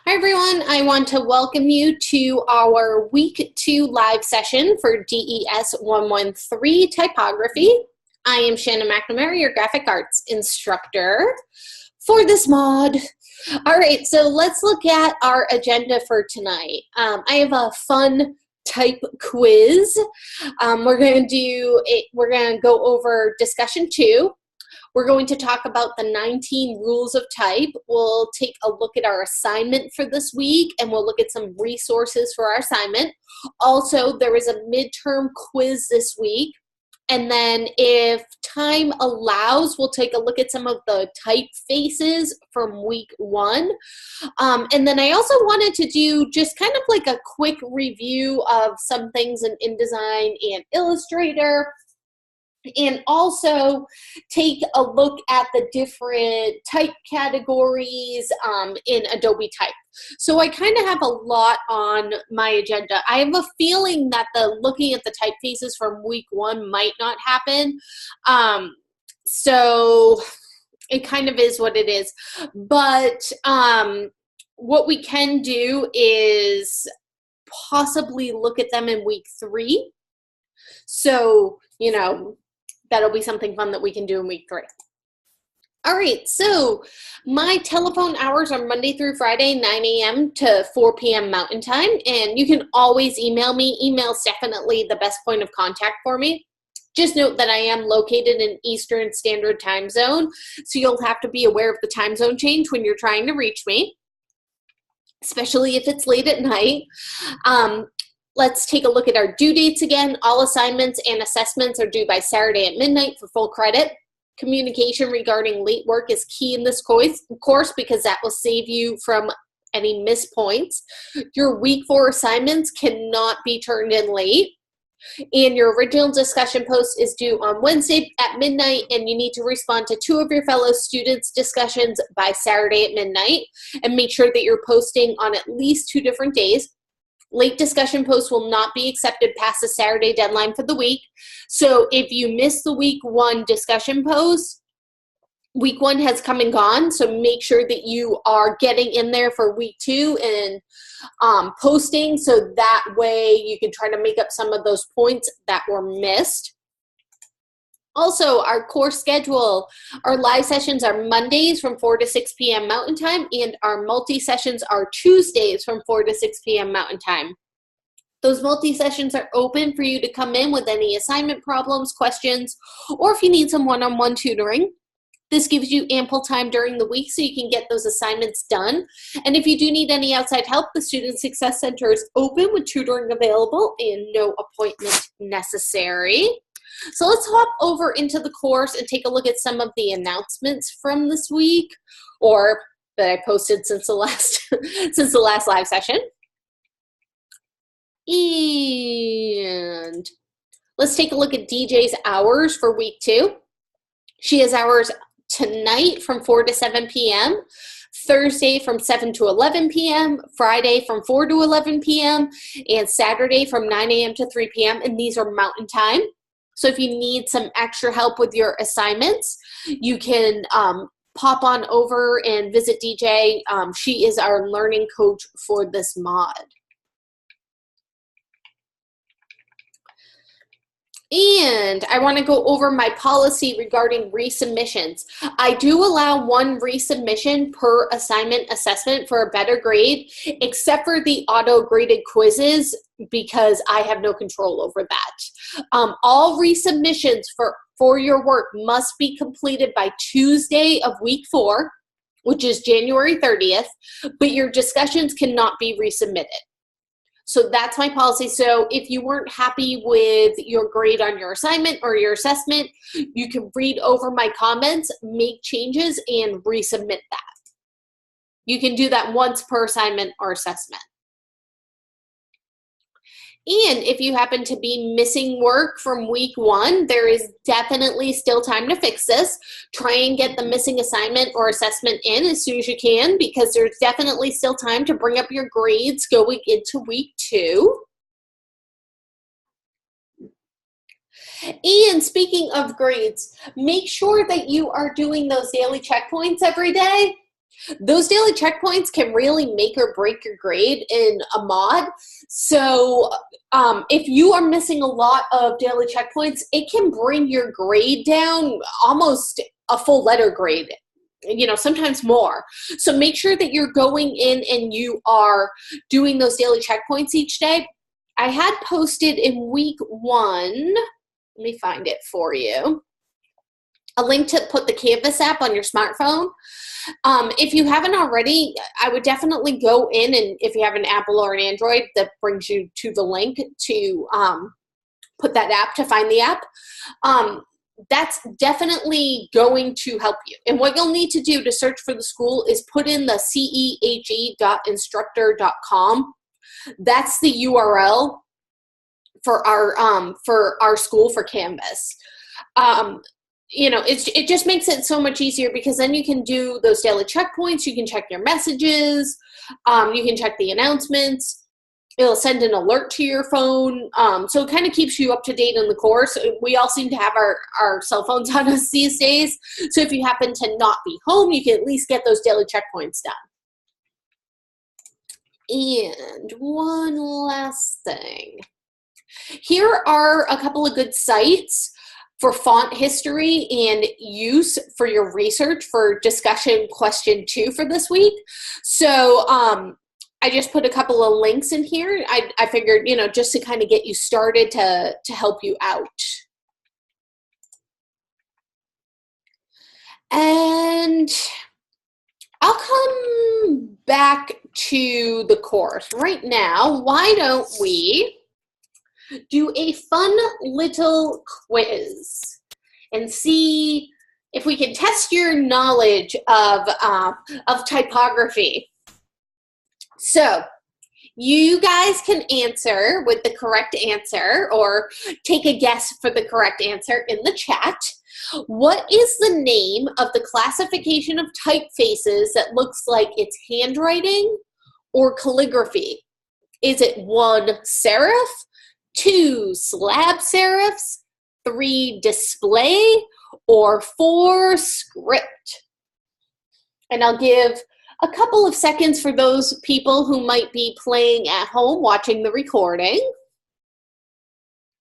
Hi everyone, I want to welcome you to our week 2 live session for DES 113 Typography. I am Shannon McNamara, your graphic arts instructor for this mod. All right, so let's look at our agenda for tonight. I have a fun type quiz. We're going to go over discussion 2. We're going to talk about the 19 rules of type. We'll take a look at our assignment for this week, and we'll look at some resources for our assignment. Also, there is a midterm quiz this week. And then if time allows, we'll take a look at some of the typefaces from week 1. And then I also wanted to do just kind of like a quick review of some things in InDesign and Illustrator, and also take a look at the different type categories in Adobe Type. So I kind of have a lot on my agenda. I have a feeling that looking at the typefaces from week 1 might not happen. So it kind of is what it is. But what we can do is possibly look at them in week 3. So, you know, that'll be something fun that we can do in week 3. All right, so my telephone hours are Monday through Friday, 9 a.m. to 4 p.m. Mountain Time, and you can always email me. Email's definitely the best point of contact for me. Just note that I am located in Eastern Standard Time Zone, so you'll have to be aware of the time zone change when you're trying to reach me, especially if it's late at night. Let's take a look at our due dates again. All assignments and assessments are due by Saturday at midnight for full credit. Communication regarding late work is key in this course because that will save you from any missed points. Your week 4 assignments cannot be turned in late. And your original discussion post is due on Wednesday at midnight, and you need to respond to 2 of your fellow students' discussions by Saturday at midnight. And make sure that you're posting on at least 2 different days. Late discussion posts will not be accepted past the Saturday deadline for the week. So if you miss the week 1 discussion post, week 1 has come and gone. So make sure that you are getting in there for week 2 and posting, so that way you can try to make up some of those points that were missed. Also, our course schedule, our live sessions are Mondays from 4 to 6 p.m. Mountain Time, and our multi-sessions are Tuesdays from 4 to 6 p.m. Mountain Time. Those multi-sessions are open for you to come in with any assignment problems, questions, or if you need some one-on-one tutoring. This gives you ample time during the week so you can get those assignments done. And if you do need any outside help, the Student Success Center is open with tutoring available and no appointment necessary. So let's hop over into the course and take a look at some of the announcements from this week, or that I posted since the last live session. And let's take a look at DJ's hours for week 2. She has hours tonight from 4 to 7 p.m., Thursday from 7 to 11 p.m., Friday from 4 to 11 p.m., and Saturday from 9 a.m. to 3 p.m., and these are Mountain Time. So if you need some extra help with your assignments, you can pop on over and visit DJ. She is our learning coach for this mod. And I want to go over my policy regarding resubmissions. I do allow 1 resubmission per assignment assessment for a better grade, except for the auto-graded quizzes, because I have no control over that. All resubmissions for your work must be completed by Tuesday of week 4, which is January 30th, but your discussions cannot be resubmitted. So that's my policy. So if you weren't happy with your grade on your assignment or your assessment, you can read over my comments, make changes, and resubmit that. You can do that once per assignment or assessment. And if you happen to be missing work from week 1, there is definitely still time to fix this. Try and get the missing assignment or assessment in as soon as you can, because there's definitely still time to bring up your grades going into week 2. And speaking of grades, make sure that you are doing those daily checkpoints every day. Those daily checkpoints can really make or break your grade in a mod. So if you are missing a lot of daily checkpoints, it can bring your grade down almost a full letter grade, sometimes more. So make sure that you're going in and you are doing those daily checkpoints each day. I had posted in week 1, let me find it for you, a link to put the Canvas app on your smartphone. If you haven't already, I would definitely go in, and if you have an Apple or an Android, that brings you to the link to put that app, to find the app. That's definitely going to help you. And what you'll need to do to search for the school is put in the cehe.instructor.com. That's the URL for our school for Canvas. It just makes it so much easier, because then you can do those daily checkpoints, you can check your messages, you can check the announcements, it'll send an alert to your phone, so it kind of keeps you up to date on the course. We all seem to have our cell phones on us these days, so if you happen to not be home, you can at least get those daily checkpoints done. And one last thing. Here are a couple of good sites for font history and use for your research for discussion question 2 for this week. So I just put a couple of links in here. I figured, just to kind of get you started to help you out. And I'll come back to the course. Right now, why don't we do a fun little quiz and see if we can test your knowledge of typography. So you guys can answer with the correct answer, or take a guess for the correct answer in the chat. What is the name of the classification of typefaces that looks like it's handwriting or calligraphy? Is it 1, serif, 2, slab serifs, 3, display, or 4, script? And I'll give a couple of seconds for those people who might be playing at home watching the recording.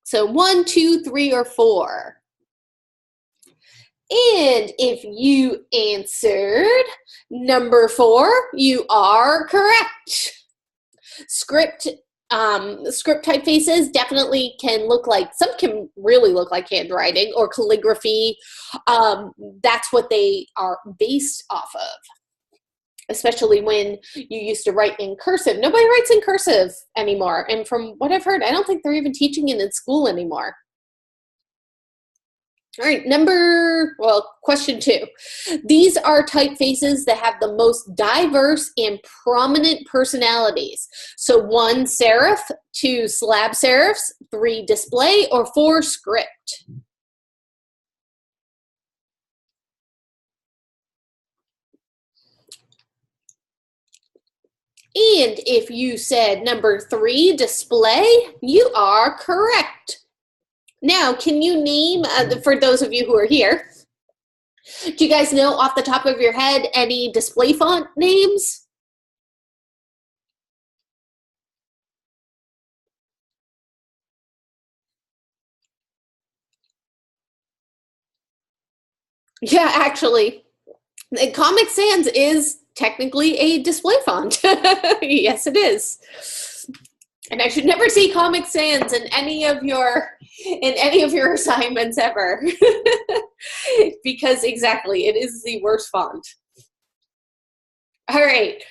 So 1, 2, 3, or 4. And if you answered number 4, you are correct. Script typefaces definitely can look like, some can really look like handwriting or calligraphy. That's what they are based off of, especially when you used to write in cursive. Nobody writes in cursive anymore. And from what I've heard, I don't think they're even teaching it in school anymore. All right, question 2. These are typefaces that have the most diverse and prominent personalities. So 1, serif, 2, slab serifs, 3, display, or 4, script. And if you said number 3, display, you are correct. Now, can you name, for those of you who are here, do you guys know off the top of your head any display font names? Yeah, actually, Comic Sans is technically a display font. Yes, it is. And I should never see Comic Sans in any of your assignments ever. Because exactly, it is the worst font. All right,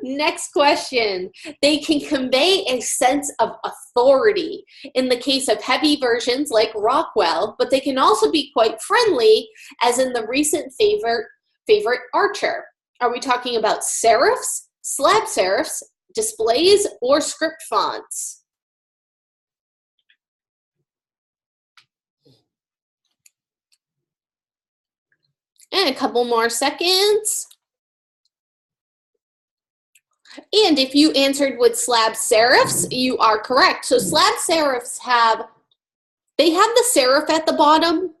next question. They can convey a sense of authority in the case of heavy versions like Rockwell, but they can also be quite friendly, as in the recent favorite Archer. Are we talking about serifs, slab serifs, displays, or script fonts? And a couple more seconds. And if you answered with slab serifs, you are correct. So slab serifs have the serif at the bottom,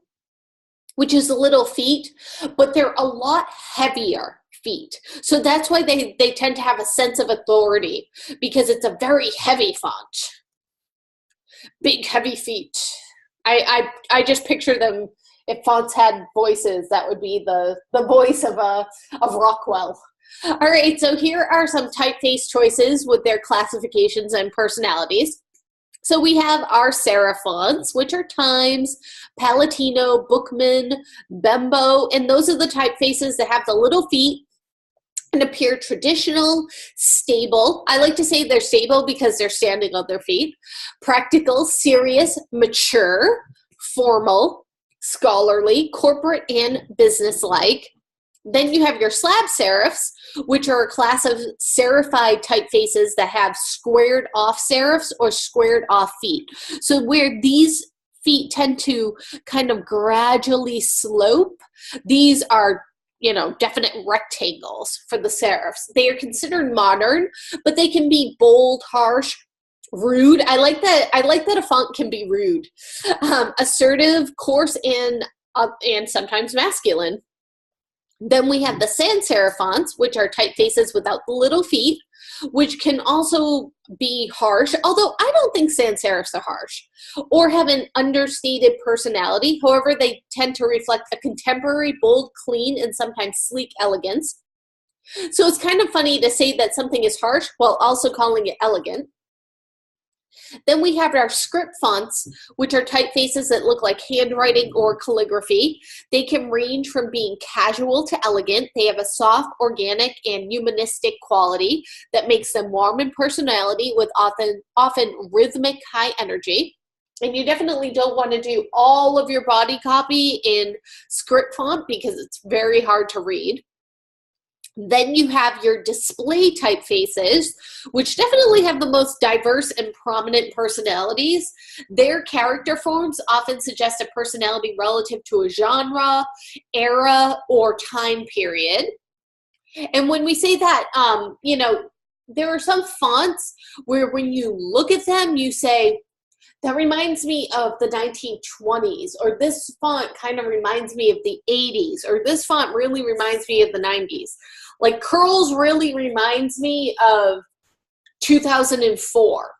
which is the little feet, but they're a lot heavier. feet. So that's why they tend to have a sense of authority, because it's a very heavy font. Big, heavy feet. I just picture them. If fonts had voices, that would be the voice of Rockwell. All right, so here are some typeface choices with their classifications and personalities. So we have our serif fonts, which are Times, Palatino, Bookman, Bembo, and those are the typefaces that have the little feet and appear traditional, stable. I like to say they're stable because they're standing on their feet. Practical, serious, mature, formal, scholarly, corporate, and businesslike. Then you have your slab serifs, which are a class of serified typefaces that have squared off serifs or squared off feet. So where these feet tend to kind of gradually slope, these are, you know, definite rectangles for the serifs. They are considered modern, but they can be bold, harsh, rude. I like that a font can be rude. Assertive, coarse, and sometimes masculine. Then we have the sans serif fonts, which are typefaces without the little feet, which can also be harsh, although I don't think sans serifs are harsh, or have an understated personality. However, they tend to reflect a contemporary, bold, clean, and sometimes sleek elegance. So it's kind of funny to say that something is harsh while also calling it elegant. Then we have our script fonts, which are typefaces that look like handwriting or calligraphy. They can range from being casual to elegant. They have a soft, organic, and humanistic quality that makes them warm in personality with often rhythmic, high energy. And you definitely don't want to do all of your body copy in script font because it's very hard to read. Then you have your display typefaces, which definitely have the most diverse and prominent personalities. Their character forms often suggest a personality relative to a genre, era, or time period. And when we say that, you know, there are some fonts where when you look at them, you say, that reminds me of the 1920s, or this font kind of reminds me of the 80s, or this font really reminds me of the 90s. Like Curls really reminds me of 2004.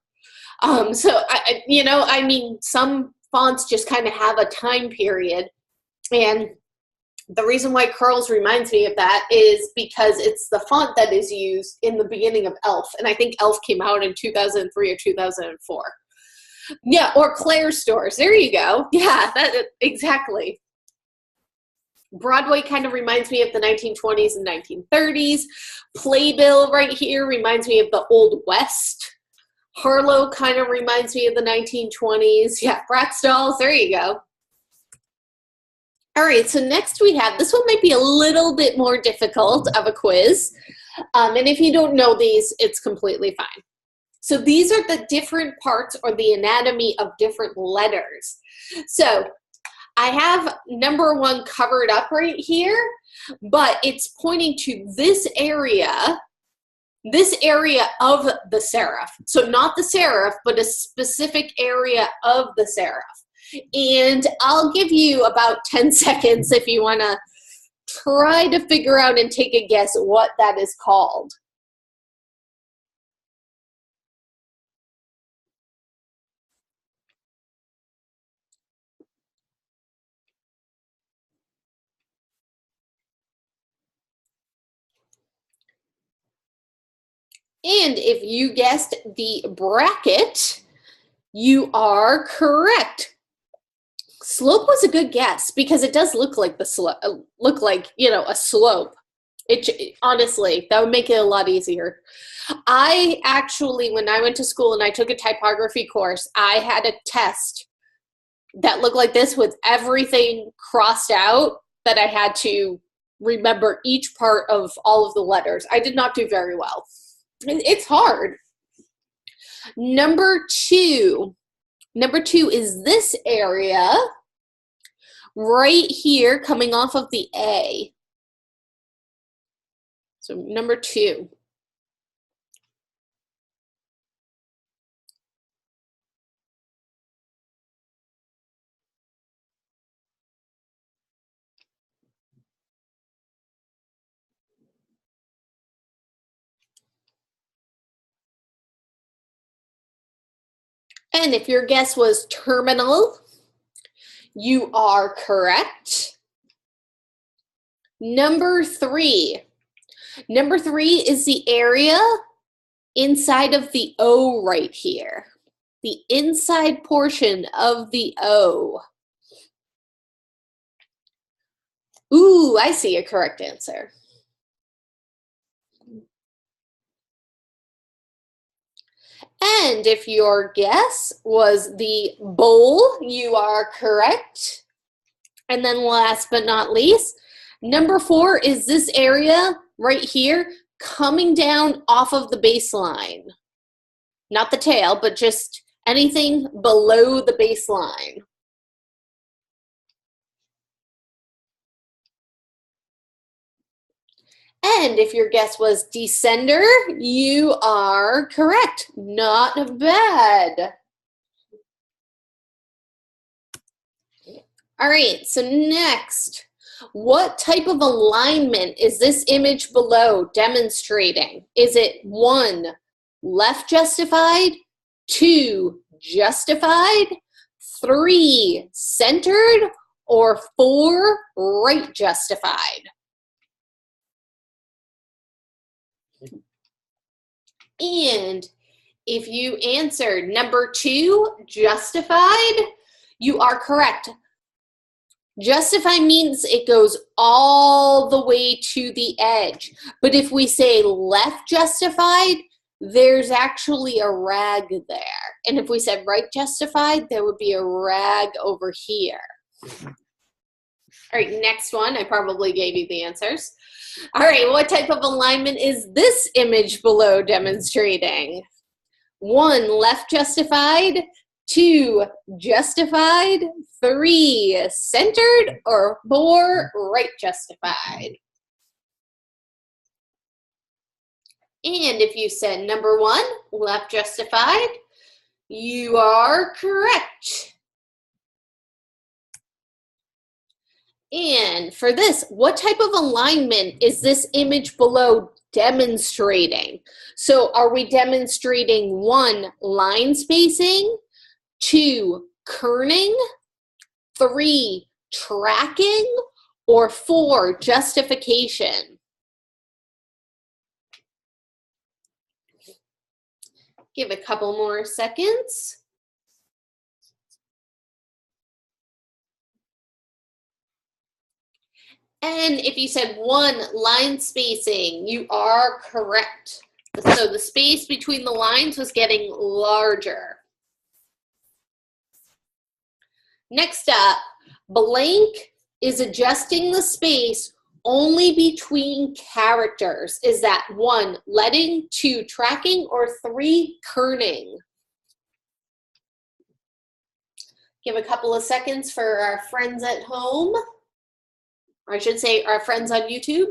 I mean, some fonts just kind of have a time period, and the reason why Curls reminds me of that is because it's the font that is used in the beginning of Elf, and I think Elf came out in 2003 or 2004. Yeah, or Claire's stores. There you go. Yeah, exactly. Broadway kind of reminds me of the 1920s and 1930s. Playbill right here reminds me of the Old West. Harlow kind of reminds me of the 1920s. Yeah, Bratz dolls. There you go. All right, so next we have, this one might be a little bit more difficult of a quiz. And if you don't know these, it's completely fine. So these are the different parts or the anatomy of different letters. So I have number one covered up right here, but it's pointing to this area of the serif. So not the serif, but a specific area of the serif. And I'll give you about 10 seconds if you want to try to figure out and take a guess what that is called. And if you guessed the bracket, you are correct. Slope was a good guess because it does look like a slope. Honestly, that would make it a lot easier. I actually, when I went to school and I took a typography course, I had a test that looked like this with everything crossed out that I had to remember each part of all of the letters. I did not do very well. It's hard. Number two is this area right here coming off of the A. So number two. And if your guess was terminal, you are correct. Number 3. Number 3 is the area inside of the O right here. The inside portion of the O. Ooh, I see a correct answer. And if your guess was the bowl, you are correct. And then last but not least, number 4 is this area right here coming down off of the baseline. Not the tail, but just anything below the baseline. And if your guess was descender, you are correct. Not bad. All right, so next, what type of alignment is this image below demonstrating? Is it 1, left justified, 2, justified, 3, centered, or 4, right justified? And if you answered number 2, justified, you are correct. Justify means it goes all the way to the edge. But if we say left justified, there's actually a rag there. And if we said right justified, there would be a rag over here. All right, next one. I probably gave you the answers. All right, what type of alignment is this image below demonstrating? 1, left justified, 2, justified, 3, centered, or 4, right justified? And if you said number 1, left justified, you are correct. And for this, what type of alignment is this image below demonstrating? So are we demonstrating 1, line spacing, 2, kerning, 3, tracking, or 4, justification? Give a couple more seconds. And if you said 1, line spacing, you are correct. So the space between the lines was getting larger. Next up, blank is adjusting the space only between characters. Is that 1, leading, 2, tracking, or 3, kerning? Give a couple of seconds for our friends at home. Or I should say our friends on YouTube.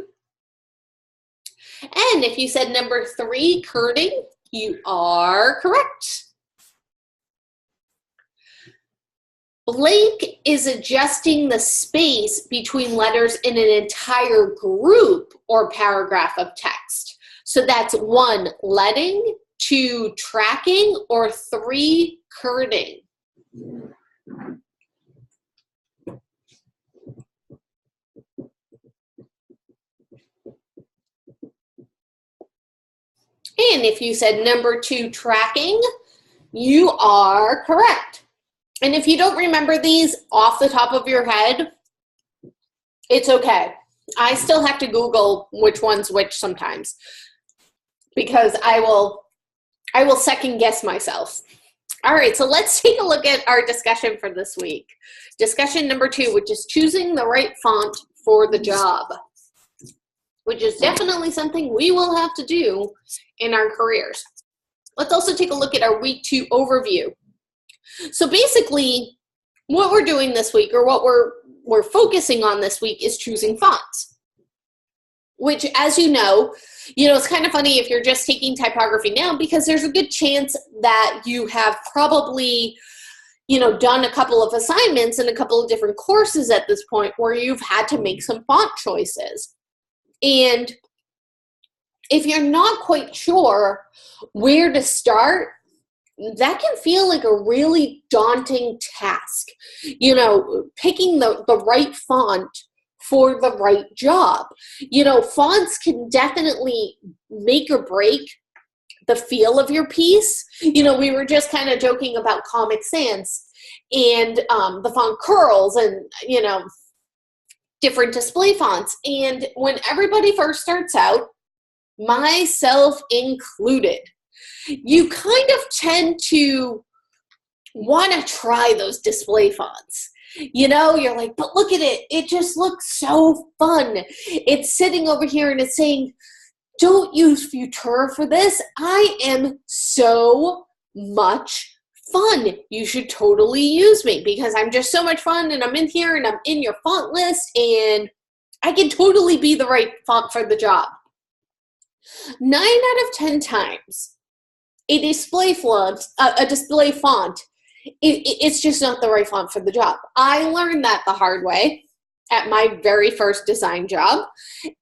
And if you said number 3, kerning, you are correct. Blank is adjusting the space between letters in an entire group or paragraph of text. So that's 1, leading, 2, tracking, or 3, kerning. And if you said number 2, tracking, you are correct. And if you don't remember these off the top of your head, it's okay. I still have to Google which one's which sometimes because I will second guess myself. All right, so let's take a look at our discussion for this week. Discussion number 2, which is choosing the right font for the job, which is definitely something we will have to do in our careers. Let's also take a look at our week 2 overview. So basically, what we're doing this week, or what we're focusing on this week, is choosing fonts. Which, as you know, it's kind of funny if you're just taking typography now, because there's a good chance that you have probably, done a couple of assignments and a couple of different courses at this point where you've had to make some font choices. And if you're not quite sure where to start, that can feel like a really daunting task. You know, picking the right font for the right job. You know, fonts can definitely make or break the feel of your piece. You know, we were just kind of joking about Comic Sans and the font curls and, you know, different display fonts. And when everybody first starts out, myself included, you kind of tend to want to try those display fonts. You know, you're like, but look at it. It just looks so fun. It's sitting over here and it's saying, don't use Futura for this. I am so much fun. You should totally use me because I'm just so much fun and I'm in here and I'm in your font list and I can totally be the right font for the job. 9 out of 10 times, a display font, it's just not the right font for the job. I learned that the hard way at my very first design job,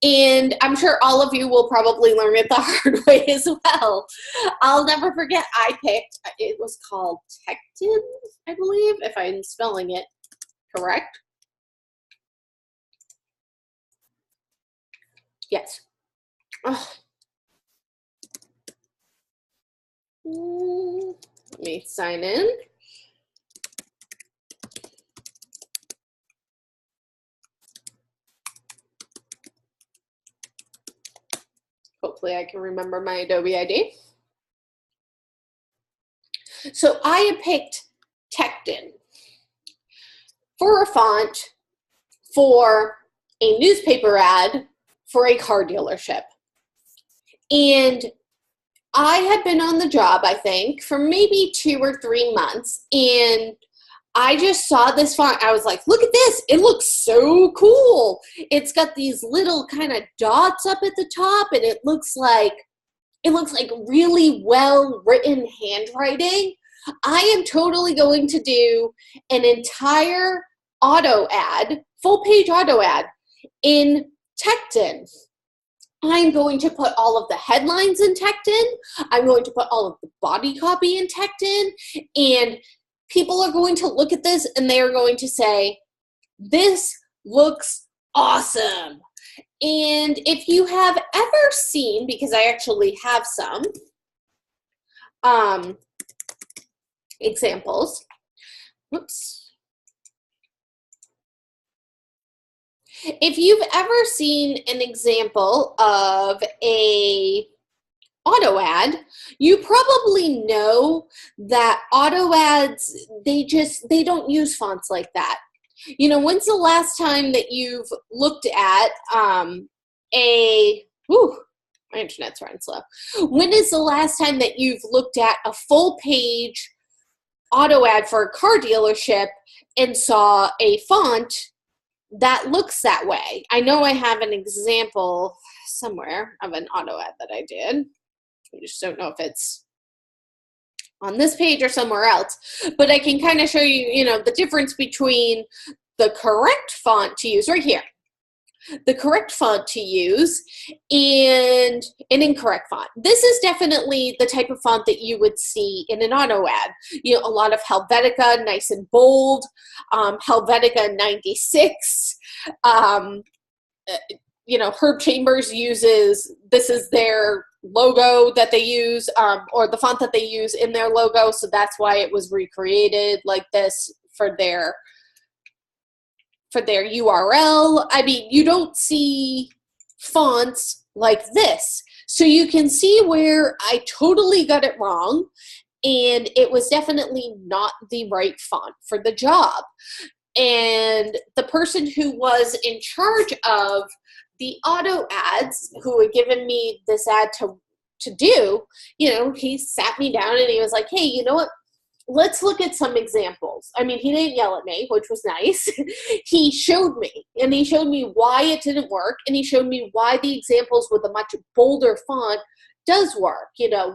and I'm sure all of you will probably learn it the hard way as well. I'll never forget, I picked, it was called Tecton, I believe, if I'm spelling it correct. Yes. Oh. Let me sign in. Hopefully I can remember my Adobe ID. So I had picked Tecton for a font for a newspaper ad for a car dealership. And I had been on the job, I think, for maybe 2 or 3 months, and I just saw this font. I was like, look at this. It looks so cool. It's got these little kind of dots up at the top, and it looks like really well-written handwriting. I am totally going to do an entire auto ad, full-page auto ad in Tecton. I'm going to put all of the headlines in Tecton. I'm going to put all of the body copy in Tecton. And people are going to look at this and they are going to say, this looks awesome. And if you have ever seen, because I actually have some examples. Whoops. If you've ever seen an example of a auto ad, you probably know that auto ads, they don't use fonts like that. You know, when's the last time that you've looked at my internet's running slow. When is the last time that you've looked at a full page auto ad for a car dealership and saw a font that looks that way? I know I have an example somewhere of an auto ad that I did. I just don't know if it's on this page or somewhere else, but I can kind of show you, you know, the difference between the correct font to use right here, the correct font to use, and an incorrect font. This is definitely the type of font that you would see in an auto ad. You know, a lot of Helvetica, nice and bold, Helvetica 96. You know, Herb Chambers uses, this is their logo that they use, or the font that they use in their logo, so that's why it was recreated like this for their URL. I mean, you don't see fonts like this. So you can see where I totally got it wrong, and it was definitely not the right font for the job. And the person who was in charge of the auto ads, who had given me this ad to do, you know, he sat me down and he was like, hey, you know what? Let's look at some examples. I mean, he didn't yell at me, which was nice. He showed me, and he showed me why it didn't work, and he showed me why the examples with a much bolder font does work. You know,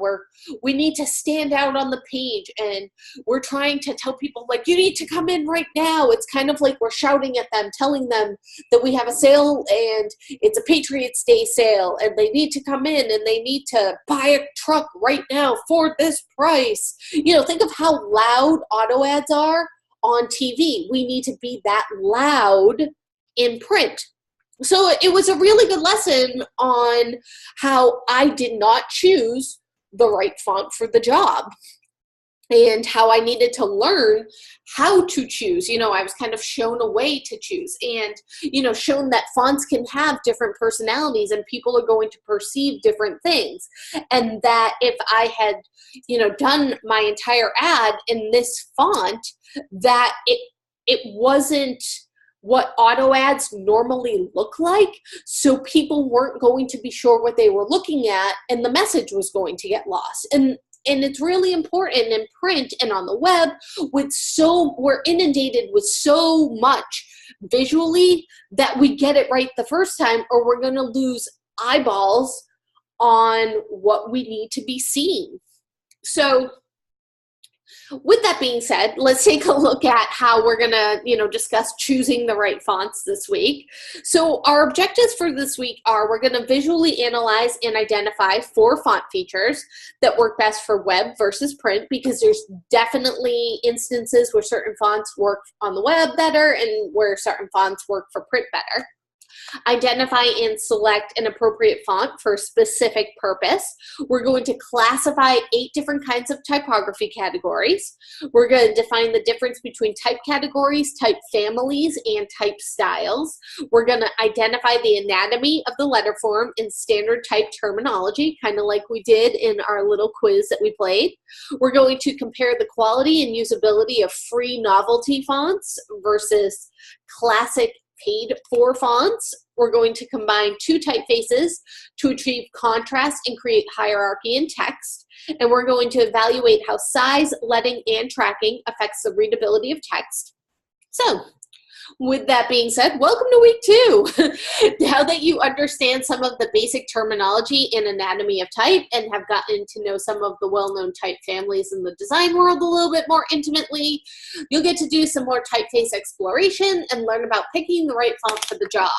we need to stand out on the page, and we're trying to tell people, like, you need to come in right now. It's kind of like we're shouting at them, telling them that we have a sale and it's a Patriots Day sale, and they need to come in and they need to buy a truck right now for this price. You know, think of how loud auto ads are on TV. We need to be that loud in print. So it was a really good lesson on how I did not choose the right font for the job, and how I needed to learn how to choose. You know, I was kind of shown a way to choose, and, you know, shown that fonts can have different personalities and people are going to perceive different things. And that if I had, you know, done my entire ad in this font, that it wasn't what auto ads normally look like. So people weren't going to be sure what they were looking at, and the message was going to get lost. And it's really important in print and on the web, we're inundated with so much visually, that we get it right the first time, or we're going to lose eyeballs on what we need to be seeing. So with that being said, let's take a look at how we're going to, you know, discuss choosing the right fonts this week. So our objectives for this week are, we're going to visually analyze and identify 4 font features that work best for web versus print, because there's definitely instances where certain fonts work on the web better and where certain fonts work for print better. Identify and select an appropriate font for a specific purpose. We're going to classify 8 different kinds of typography categories. We're going to define the difference between type categories, type families, and type styles. We're going to identify the anatomy of the letter form in standard type terminology, kind of like we did in our little quiz that we played. We're going to compare the quality and usability of free novelty fonts versus classic paid-for fonts. We're going to combine 2 typefaces to achieve contrast and create hierarchy in text. And we're going to evaluate how size, leading, and tracking affects the readability of text. So, with that being said, welcome to week 2. Now that you understand some of the basic terminology and anatomy of type, and have gotten to know some of the well-known type families in the design world a little bit more intimately, you'll get to do some more typeface exploration and learn about picking the right font for the job.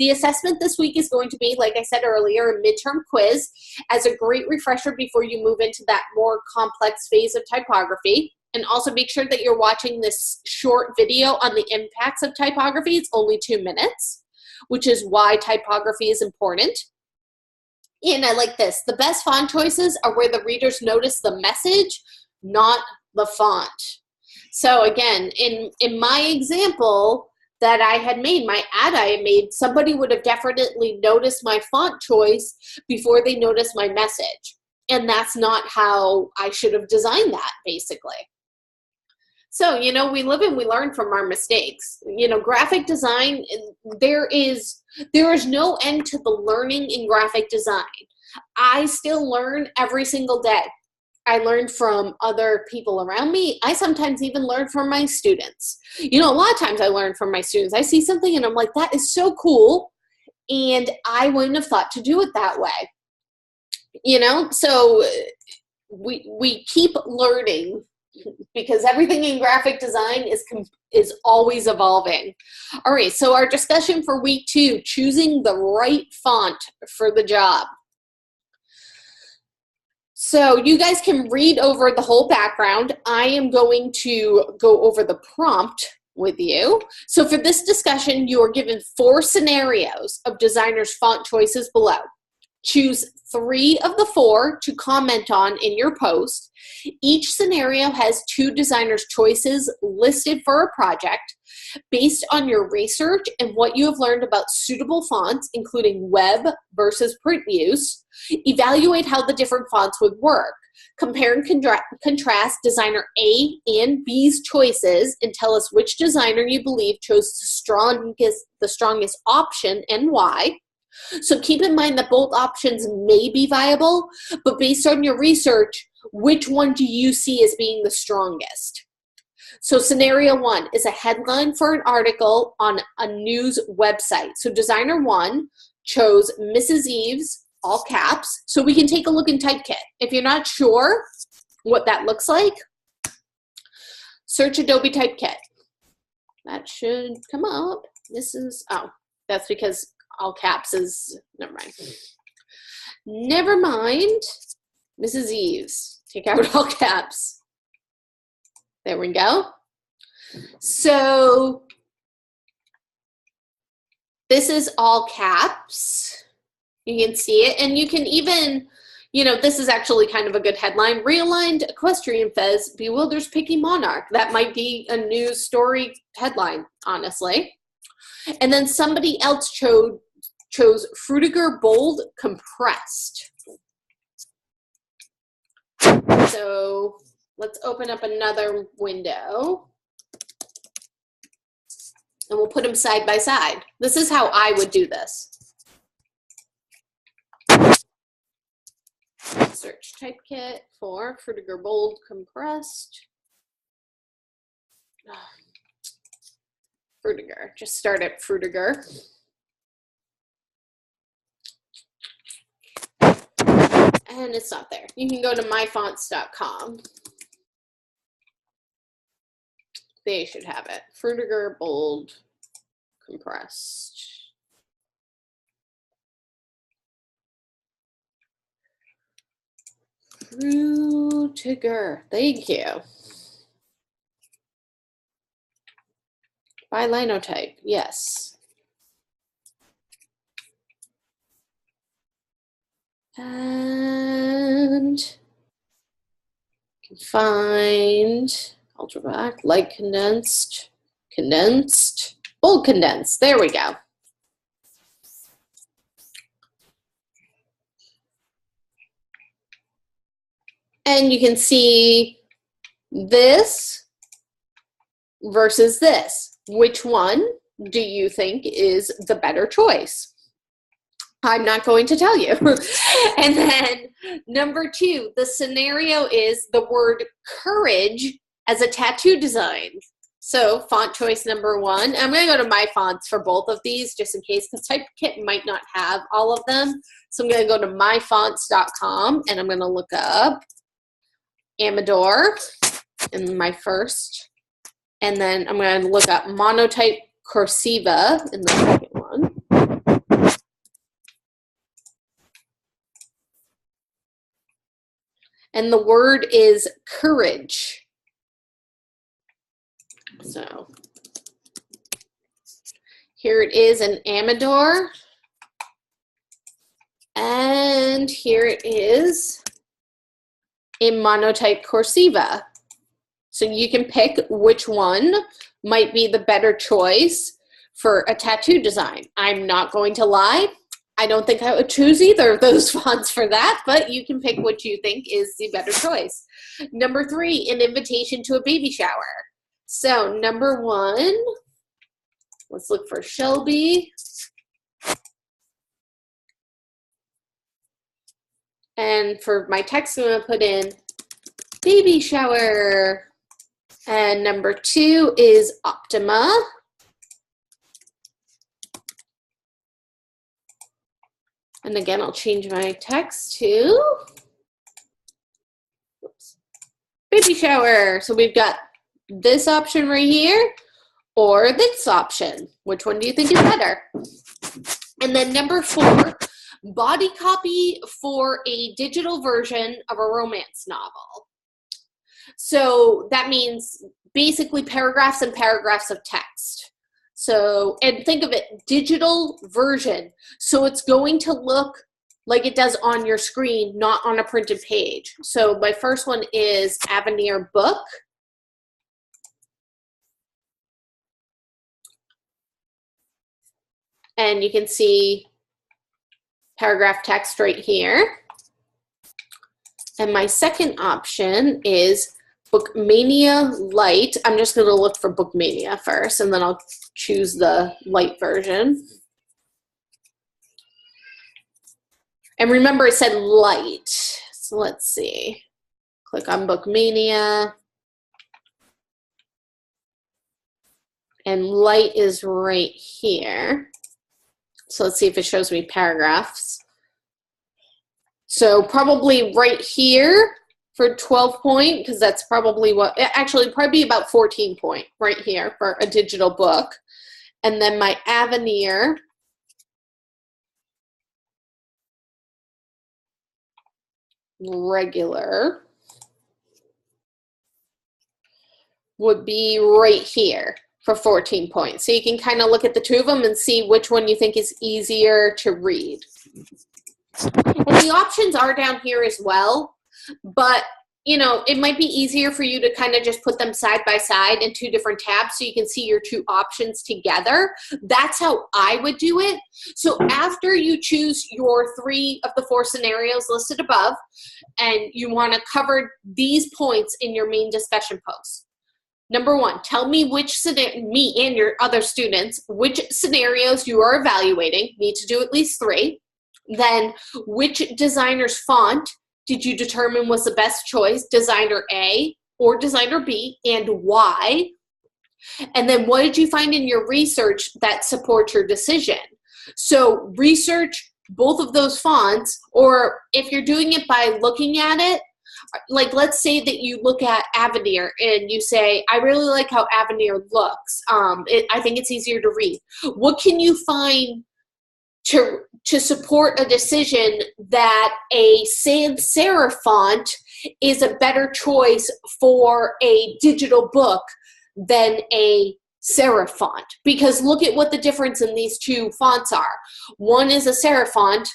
The assessment this week is going to be, like I said earlier, a midterm quiz as a great refresher before you move into that more complex phase of typography. And also make sure that you're watching this short video on the impacts of typography. It's only 2 minutes, which is why typography is important. And I like this. The best font choices are where the readers notice the message, not the font. So again, in my example that I had made, my ad I had made, somebody would have definitely noticed my font choice before they noticed my message. And that's not how I should have designed that, basically. So, you know, we live and we learn from our mistakes. You know, graphic design, there is no end to the learning in graphic design. I still learn every single day. I learn from other people around me. I sometimes even learn from my students. You know, a lot of times I learn from my students. I see something and I'm like, that is so cool, and I wouldn't have thought to do it that way. You know, so we keep learning, because everything in graphic design is always evolving. All right, so our discussion for week 2, choosing the right font for the job. So you guys can read over the whole background. I am going to go over the prompt with you. So for this discussion, you are given 4 scenarios of designers' font choices below. Choose 3 of the 4 to comment on in your post. Each scenario has 2 designers' choices listed for a project. Based on your research and what you have learned about suitable fonts, including web versus print use, evaluate how the different fonts would work. Compare and contrast designer A and B's choices, and tell us which designer you believe chose the strongest option and why. So keep in mind that both options may be viable, but based on your research, which one do you see as being the strongest? So scenario 1 is a headline for an article on a news website. So designer 1 chose Mrs. Eve's all caps. So we can take a look in Typekit. If you're not sure what that looks like, search Adobe Typekit. That should come up. This is, oh, that's because all caps is, never mind. Never mind, Mrs. Eves. Take out all caps. There we go. So this is all caps. You can see it, and you can even, you know, this is actually kind of a good headline. Realigned equestrian fez bewilders picky monarch. That might be a news story headline, honestly. And then somebody else chose Frutiger Bold Compressed. So let's open up another window. And we'll put them side by side. This is how I would do this. Search Typekit for Frutiger Bold Compressed. Frutiger, just start at Frutiger. And it's not there. You can go to myfonts.com. They should have it. Frutiger Bold Compressed. Frutiger. Thank you. By Linotype. Yes. And you can find ultra black, light condensed, condensed, bold condensed. There we go. And you can see this versus this. Which one do you think is the better choice? I'm not going to tell you. And then number 2, the scenario is the word courage as a tattoo design. So font choice number 1. I'm going to go to my fonts for both of these just in case, because Typekit might not have all of them. So I'm going to go to myfonts.com and I'm going to look up Amador in my first. And then I'm going to look up Monotype Cursiva in the second one. And the word is courage. So here it is in Amador. And here it is in Monotype Cursiva. So you can pick which one might be the better choice for a tattoo design. I'm not going to lie. I don't think I would choose either of those fonts for that, but you can pick what you think is the better choice. Number 3, an invitation to a baby shower. So number 1, let's look for Shelby. And for my text, I'm going to put in baby shower. And number 2 is Optima. And again, I'll change my text to baby shower. So we've got this option right here or this option. Which one do you think is better? And then number 4, body copy for a digital version of a romance novel. So that means basically paragraphs and paragraphs of text. So, and think of it, digital version. So it's going to look like it does on your screen, not on a printed page. So my first one is Avenir Book. And you can see paragraph text right here. And my second option is Bookmania Lite. I'm just going to look for Bookmania first, and then I'll choose the light version. And remember, it said light. So let's see. Click on Bookmania. And light is right here. So let's see if it shows me paragraphs. So probably right here for 12 point, because that's probably what, actually probably about 14 point right here for a digital book. And then my Avenir regular would be right here for 14 points. So you can kind of look at the two of them and see which one you think is easier to read. And the options are down here as well, but you know, it might be easier for you to kind of just put them side by side in two different tabs so you can see your two options together. That's how I would do it. So after you choose your 3 of the 4 scenarios listed above, and you want to cover these points in your main discussion post. Number 1, tell me which me and your other students, which scenarios you are evaluating. Need to do at least 3. Then which designer's font did you determine was the best choice, designer A or designer B, and why? And then what did you find in your research that supports your decision? So research both of those fonts, or if you're doing it by looking at it, like let's say that you look at Avenir and you say, I really like how Avenir looks. I think it's easier to read. What can you find to support a decision that a sans serif font is a better choice for a digital book than a serif font? Because look at what the difference in these two fonts are. One is a serif font,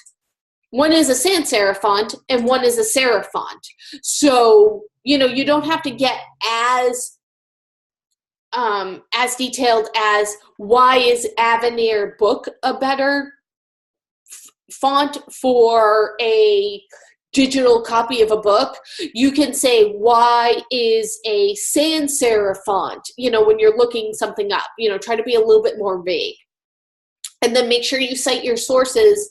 one is a sans serif font, and one is a serif font. So, you know, you don't have to get as detailed as why is Avenir book a better font for a digital copy of a book. You can say, why is a sans serif font, you know, when you're looking something up, you know, try to be a little bit more vague. And then make sure you cite your sources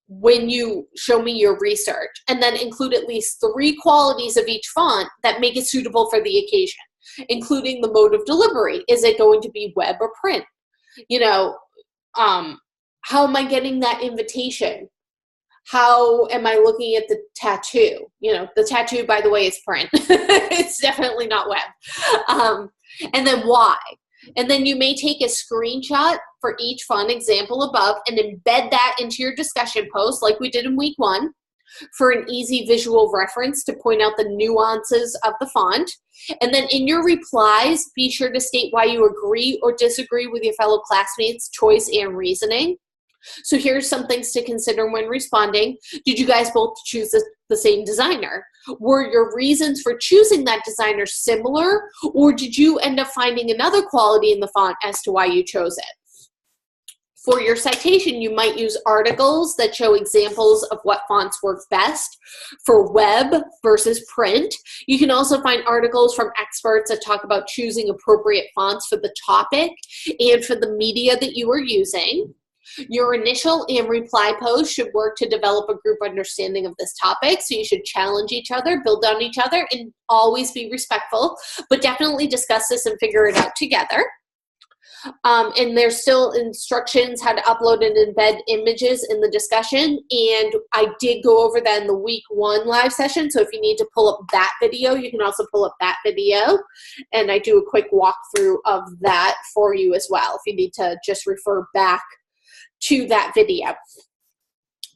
when you show me your research, and then include at least 3 qualities of each font that make it suitable for the occasion, including the mode of delivery. Is it going to be web or print? You know, how am I getting that invitation? How am I looking at the tattoo? You know, the tattoo, by the way, is print. It's definitely not web. And then why? And then you may take a screenshot for each font example above and embed that into your discussion post like we did in week 1 for an easy visual reference to point out the nuances of the font. And then in your replies, be sure to state why you agree or disagree with your fellow classmates' choice and reasoning. So here's some things to consider when responding. Did you guys both choose the same designer? Were your reasons for choosing that designer similar, or did you end up finding another quality in the font as to why you chose it? For your citation, you might use articles that show examples of what fonts work best for web versus print. You can also find articles from experts that talk about choosing appropriate fonts for the topic and for the media that you are using. Your initial and reply post should work to develop a group understanding of this topic. So you should challenge each other, build on each other, and always be respectful, but definitely discuss this and figure it out together. And there's still instructions how to upload and embed images in the discussion. And I did go over that in the week 1 live session. So if you need to pull up that video, you can also pull up that video. And I do a quick walkthrough of that for you as well, if you need to just refer back to that video.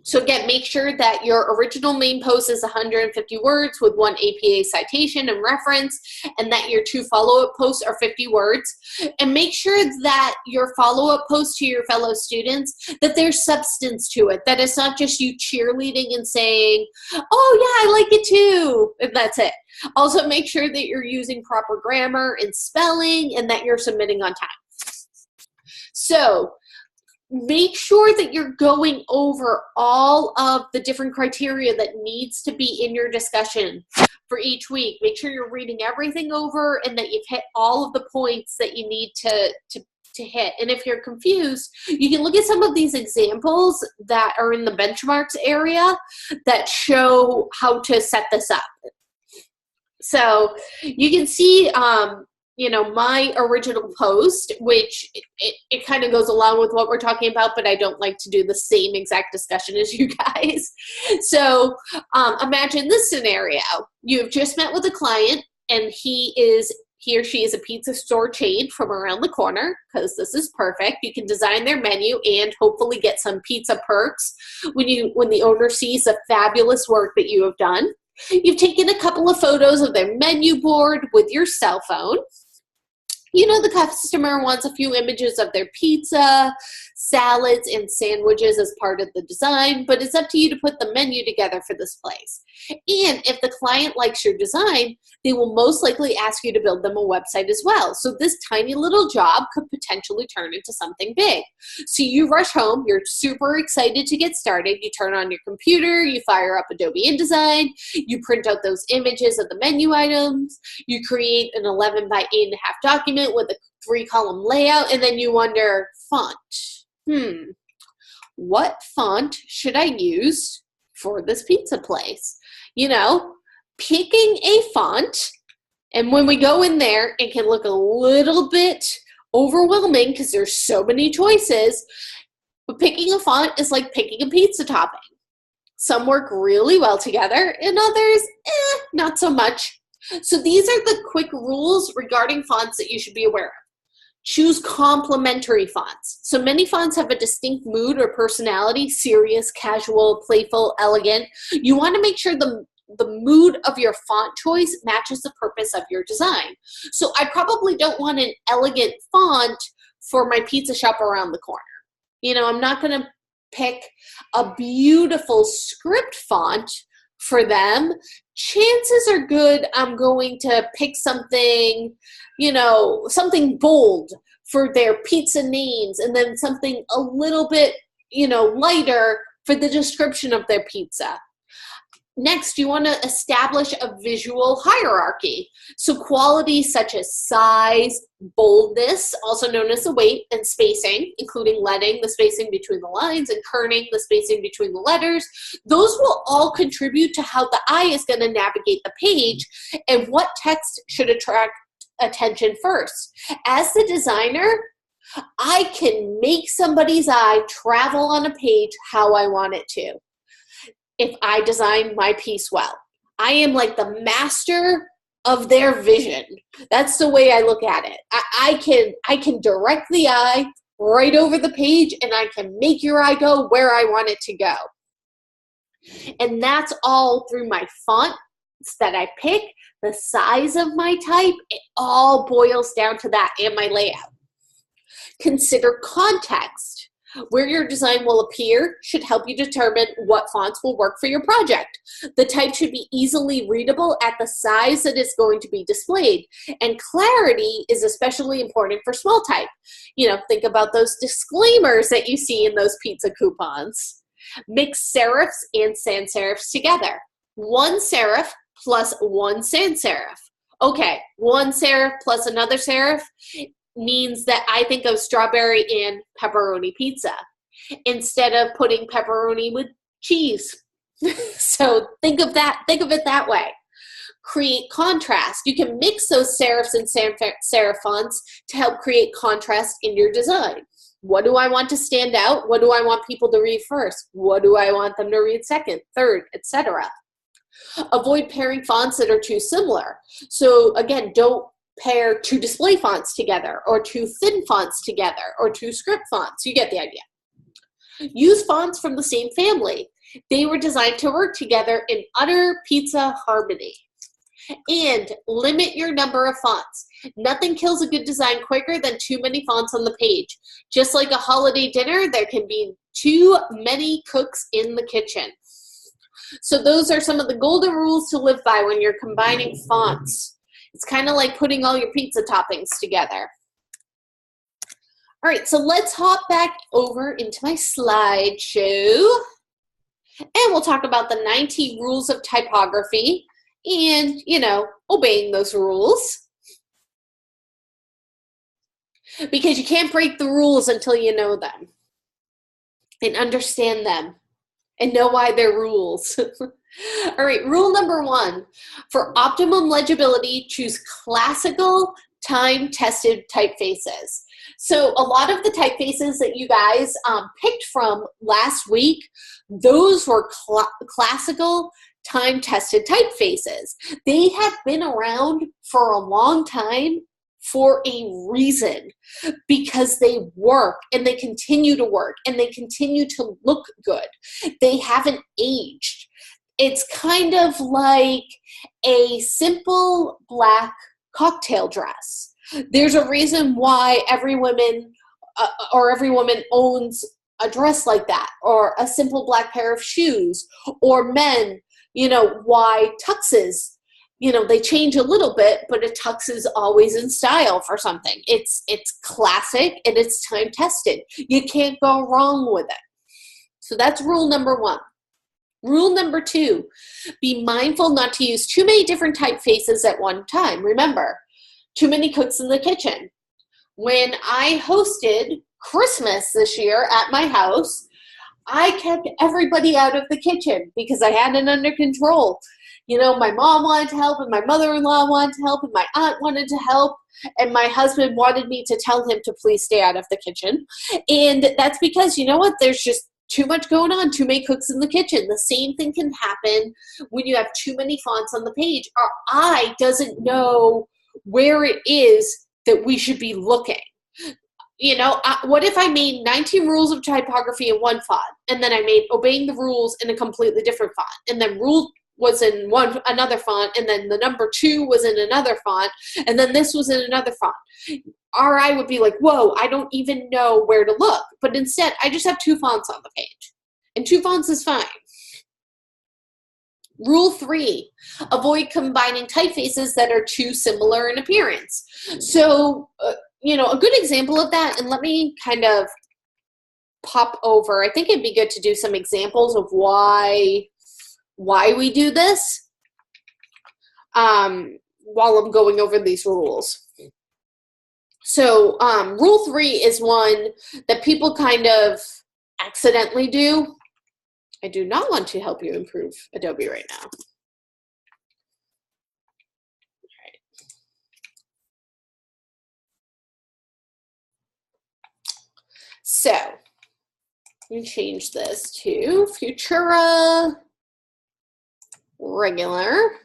So again, make sure that your original main post is 150 words with 1 APA citation and reference, and that your 2 follow-up posts are 50 words. And make sure that your follow-up post to your fellow students, that there's substance to it, that it's not just you cheerleading and saying, oh yeah, I like it too, and that's it. Also make sure that you're using proper grammar and spelling, and that you're submitting on time. So make sure that you're going over all of the different criteria that needs to be in your discussion for each week. Make sure you're reading everything over and that you've hit all of the points that you need to hit. And if you're confused, you can look at some of these examples that are in the benchmarks area that show how to set this up. So you can see you know, my original post, which it kind of goes along with what we're talking about, but I don't like to do the same exact discussion as you guys. So imagine this scenario. You've just met with a client and he or she is a pizza store chain from around the corner, because this is perfect. You can design their menu and hopefully get some pizza perks when the owner sees the fabulous work that you have done. You've taken a couple of photos of their menu board with your cell phone. You know the customer wants a few images of their pizza, salads, and sandwiches as part of the design, but it's up to you to put the menu together for this place. And if the client likes your design, they will most likely ask you to build them a website as well. So this tiny little job could potentially turn into something big. So you rush home, you're super excited to get started, you turn on your computer, you fire up Adobe InDesign, you print out those images of the menu items, you create an 11 by 8.5 document with a 3-column layout, and then you wonder, font. What font should I use for this pizza place? You know, picking a font, and when we go in there, it can look a little bit overwhelming because there's so many choices, but picking a font is like picking a pizza topping. Some work really well together, and others, not so much. So these are the quick rules regarding fonts that you should be aware of. Choose complementary fonts. So many fonts have a distinct mood or personality: serious, casual, playful, elegant. You want to make sure the mood of your font choice matches the purpose of your design. So I probably don't want an elegant font for my pizza shop around the corner. You know, I'm not going to pick a beautiful script font for them. Chances are good I'm going to pick something, you know, something bold for their pizza names, and then something a little bit, you know, lighter for the description of their pizza. Next, you want to establish a visual hierarchy. So qualities such as size, boldness, also known as the weight, and spacing, including leading, the spacing between the lines, and kerning, the spacing between the letters, those will all contribute to how the eye is going to navigate the page and what text should attract attention first. As the designer, I can make somebody's eye travel on a page how I want it to. If I design my piece well, I am like the master of their vision. That's the way I look at it. I can direct the eye right over the page, and I can make your eye go where I want it to go. And that's all through my fonts that I pick, the size of my type. It all boils down to that, and my layout. Consider context. Where your design will appear should help you determine what fonts will work for your project. The type should be easily readable at the size that is going to be displayed. And clarity is especially important for small type. You know, think about those disclaimers that you see in those pizza coupons. Mix serifs and sans serifs together. One serif plus one sans serif. Okay, one serif plus another serif means that I think of strawberry and pepperoni pizza instead of putting pepperoni with cheese. So think of it that way. Create contrast. You can mix those serifs and sans serif fonts to help create contrast in your design. What do I want to stand out? What do I want people to read first? What do I want them to read second, third, etc.? Avoid pairing fonts that are too similar. So again, don't pair two display fonts together, or two thin fonts together, or two script fonts. You get the idea. Use fonts from the same family. They were designed to work together in utter pizza harmony. And limit your number of fonts. Nothing kills a good design quicker than too many fonts on the page. Just like a holiday dinner, there can be too many cooks in the kitchen. So those are some of the golden rules to live by when you're combining fonts. It's kind of like putting all your pizza toppings together. All right, so let's hop back over into my slideshow, and we'll talk about the 90 rules of typography and, you know, obeying those rules. Because you can't break the rules until you know them and understand them and know why they're rules. All right, rule number 1, for optimum legibility, choose classical time-tested typefaces. So a lot of the typefaces that you guys picked from last week, those were classical time-tested typefaces. They have been around for a long time for a reason, because they work and they continue to work and they continue to look good. They haven't aged. It's kind of like a simple black cocktail dress. There's a reason why every woman owns a dress like that, or a simple black pair of shoes, or men, why tuxes, they change a little bit, but a tux is always in style for something. It's classic and it's time tested. You can't go wrong with it. So that's rule number 1. Rule number 2, be mindful not to use too many different typefaces at one time. Remember, too many cooks in the kitchen. When I hosted Christmas this year at my house, I kept everybody out of the kitchen because I had it under control. My mom wanted to help, and my mother-in-law wanted to help, and my aunt wanted to help, and my husband wanted me to tell him to please stay out of the kitchen. And that's because, there's just too much going on, too many cooks in the kitchen. The same thing can happen when you have too many fonts on the page. Our eye doesn't know where it is that we should be looking. What if I made 19 rules of typography in one font, and then I made obeying the rules in a completely different font, and then rule was in another font, and then the number 2 was in another font, and then this was in another font. Our eye would be like, whoa, I don't even know where to look. But instead, I just have 2 fonts on the page, and 2 fonts is fine. Rule 3, avoid combining typefaces that are too similar in appearance. So, a good example of that, and let me kind of pop over. I think it'd be good to do some examples of why we do this while I'm going over these rules. So rule 3 is one that people kind of accidentally do. I do not want to help you improve Adobe right now. So let me change this to Futura regular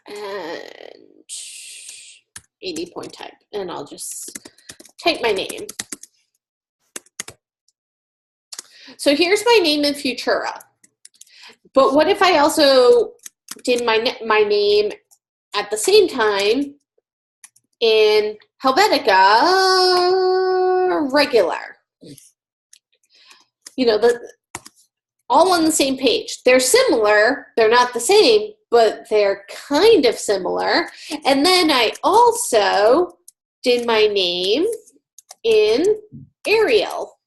and 80-point type, and I'll just type my name. So here's my name in Futura. But what if I also did my name at the same time in Helvetica regular? All on the same page. They're similar, they're not the same, but they're kind of similar. And then I also did my name in Arial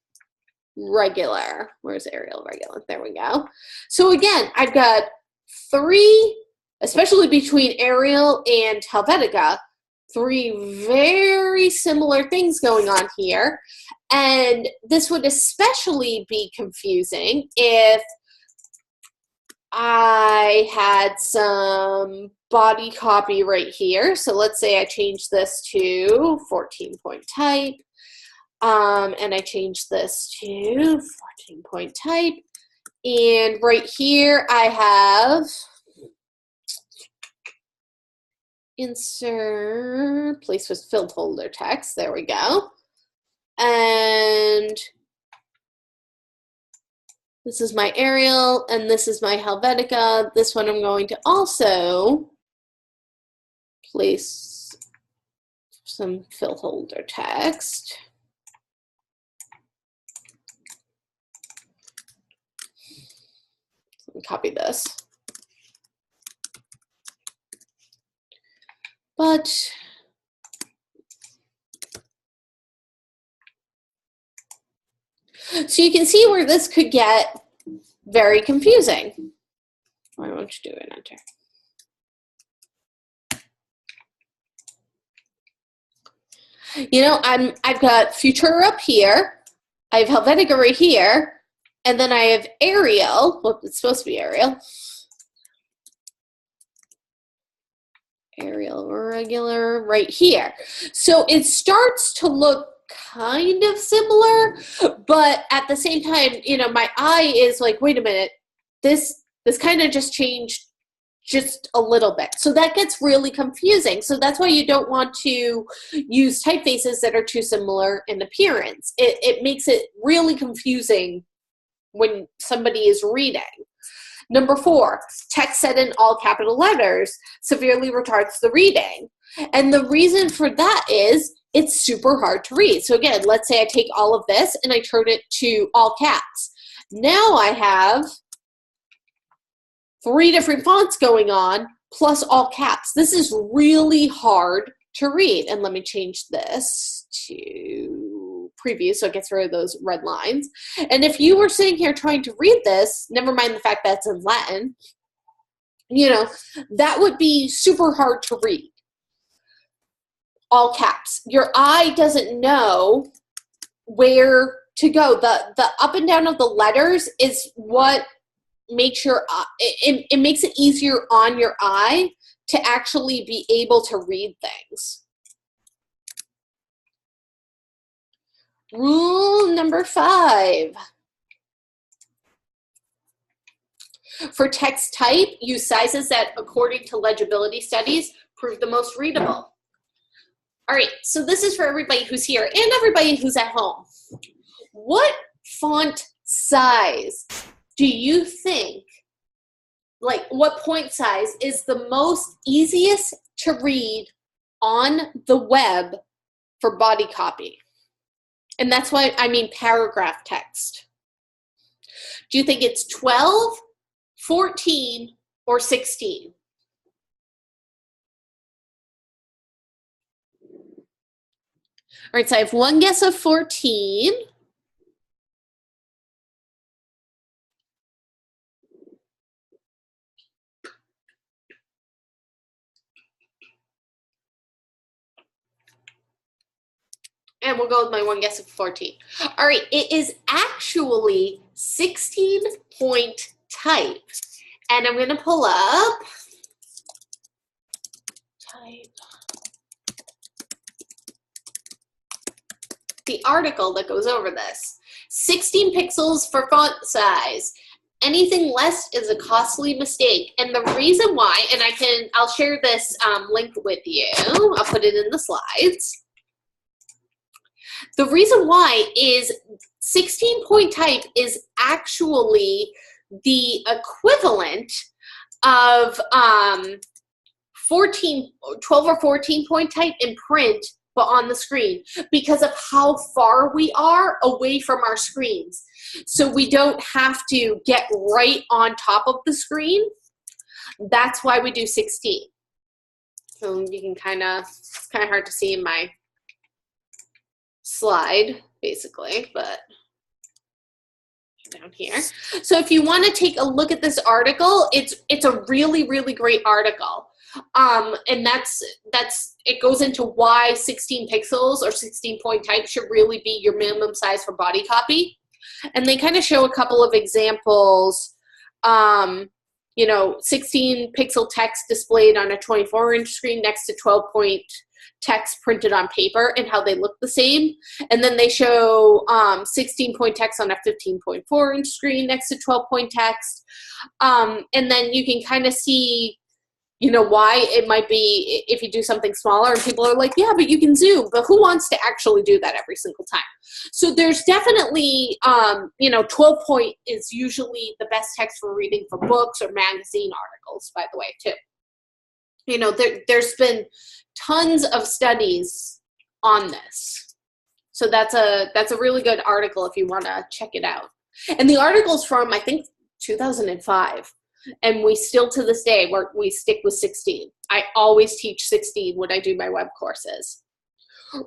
regular. Where's Arial regular? There we go. So again, I've got 3, especially between Arial and Helvetica, 3 very similar things going on here. And this would especially be confusing if I had some body copy right here. So let's say I change this to 14-point type, and I change this to 14-point type. And right here I have insert, place with filled folder text. There we go. And this is my Arial, and this is my Helvetica. This one I'm going to also place some filled folder text. Let me copy this. But so you can see where this could get very confusing. Why won't you do an enter? I've got Futura up here, I have Helvetica right here, and then I have Arial. Well, it's supposed to be Arial. Arial regular right here. So it starts to look kind of similar, but at the same time, you know, my eye is like, wait a minute, this kind of just changed just a little bit. So that gets really confusing. So that's why you don't want to use typefaces that are too similar in appearance. It makes it really confusing when somebody is reading. Number 4, text said in all capital letters severely retards the reading. And the reason for that is it's super hard to read. So again, let's say I take all of this and I turn it to all caps. Now I have 3 different fonts going on plus all caps. This is really hard to read. And let me change this to preview so it gets rid of those red lines. And if you were sitting here trying to read this, never mind the fact that it's in Latin, you know, that would be super hard to read. All caps. Your eye doesn't know where to go. The up and down of the letters is what makes your it makes it easier on your eye to actually be able to read things. Rule number 5. For text type, use sizes that, according to legibility studies, prove the most readable. All right, so this is for everybody who's here and everybody who's at home. What font size do you think, like what point size is the most easiest to read on the web for body copy? And that's why I mean paragraph text. Do you think it's 12, 14, or 16? All right, so I have one guess of 14. And we'll go with my one guess of 14. All right, it is actually 16-point type. And I'm gonna pull up type, the article that goes over this. 16 pixels for font size. Anything less is a costly mistake. And the reason why, and I'll share this link with you. I'll put it in the slides. The reason why is 16-point type is actually the equivalent of 12 or 14-point type in print, but on the screen, because of how far we are away from our screens. So we don't have to get right on top of the screen. That's why we do 16. So you can it's kind of hard to see in my slide, basically, but down here. So if you want to take a look at this article, it's a really, really great article. And it goes into why 16 pixels or 16-point type should really be your minimum size for body copy. And they kind of show a couple of examples, you know, 16 pixel text displayed on a 24-inch screen next to 12-point text printed on paper and how they look the same. And then they show 16-point text on a 15.4-inch screen next to 12-point text. And then you can kind of see, you know, why it might be if you do something smaller and people are like, yeah, but you can zoom, but who wants to actually do that every single time? So there's definitely, you know, 12-point is usually the best text for reading for books or magazine articles, by the way, too. You know, there's been tons of studies on this. So that's a really good article if you want to check it out. And the article's from, I think, 2005. And we still, to this day, we stick with 16. I always teach 16 when I do my web courses.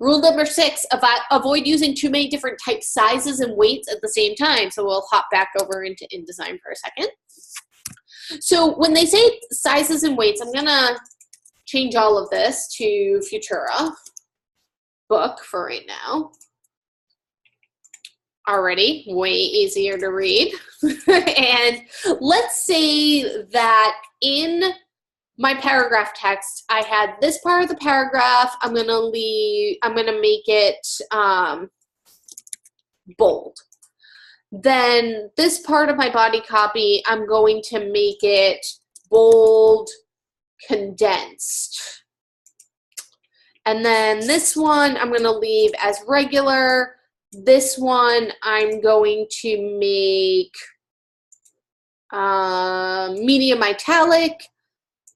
Rule number 6, avoid using too many different type sizes and weights at the same time. So we'll hop back over into InDesign for a second. So when they say sizes and weights, I'm going to change all of this to Futura book for right now. Already way easier to read. And let's say that in my paragraph text, I had this part of the paragraph, I'm gonna make it bold. Then this part of my body copy, I'm going to make it bold, condensed. And then this one, I'm gonna leave as regular. This one, I'm going to make medium italic.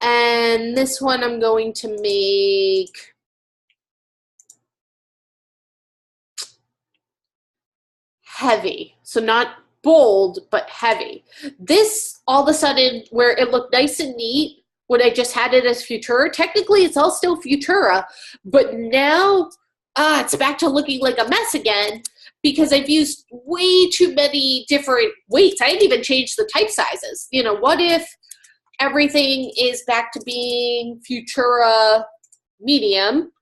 And this one I'm going to make heavy. So not bold, but heavy. This, all of a sudden, where it looked nice and neat, when I just had it as Futura, technically it's all still Futura, but now it's back to looking like a mess again because I've used way too many different weights. I didn't even change the type sizes. You know, what if everything is back to being Futura medium,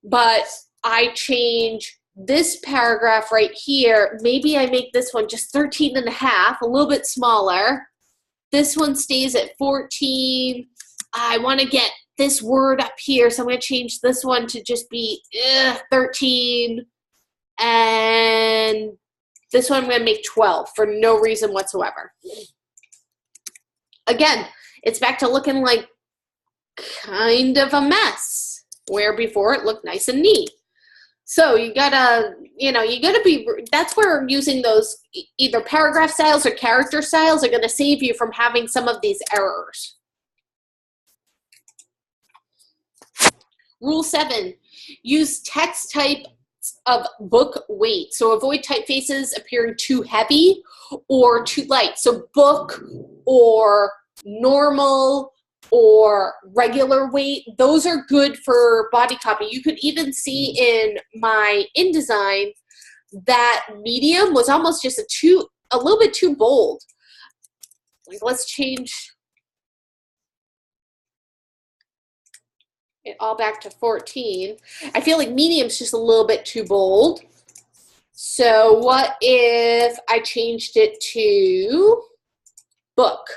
but I change this paragraph right here. Maybe I make this one just 13 and a half, a little bit smaller. This one stays at 14. I want to get this word up here, so I'm going to change this one to just be 13. And this one I'm going to make 12 for no reason whatsoever. Again, it's back to looking like kind of a mess, where before it looked nice and neat. So you gotta, that's where using those either paragraph styles or character styles are gonna save you from having some of these errors. Rule 7, use text type of book weight. So avoid typefaces appearing too heavy or too light. So book or normal or regular weight, those are good for body copy. You could even see in my InDesign that medium was almost just a little bit too bold. Like, let's change it all back to 14. I feel like medium's just a little bit too bold. So what if I changed it to book?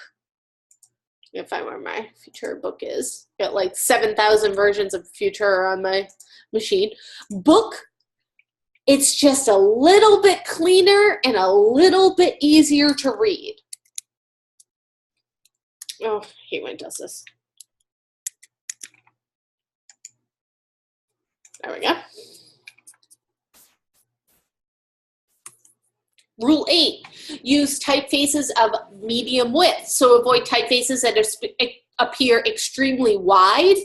I'm gonna find where my Futura book is. Got like 7,000 versions of Futura on my machine. Book, it's just a little bit cleaner and a little bit easier to read. Oh, I hate when it does this. There we go. Rule 8, use typefaces of medium width. So avoid typefaces that appear extremely wide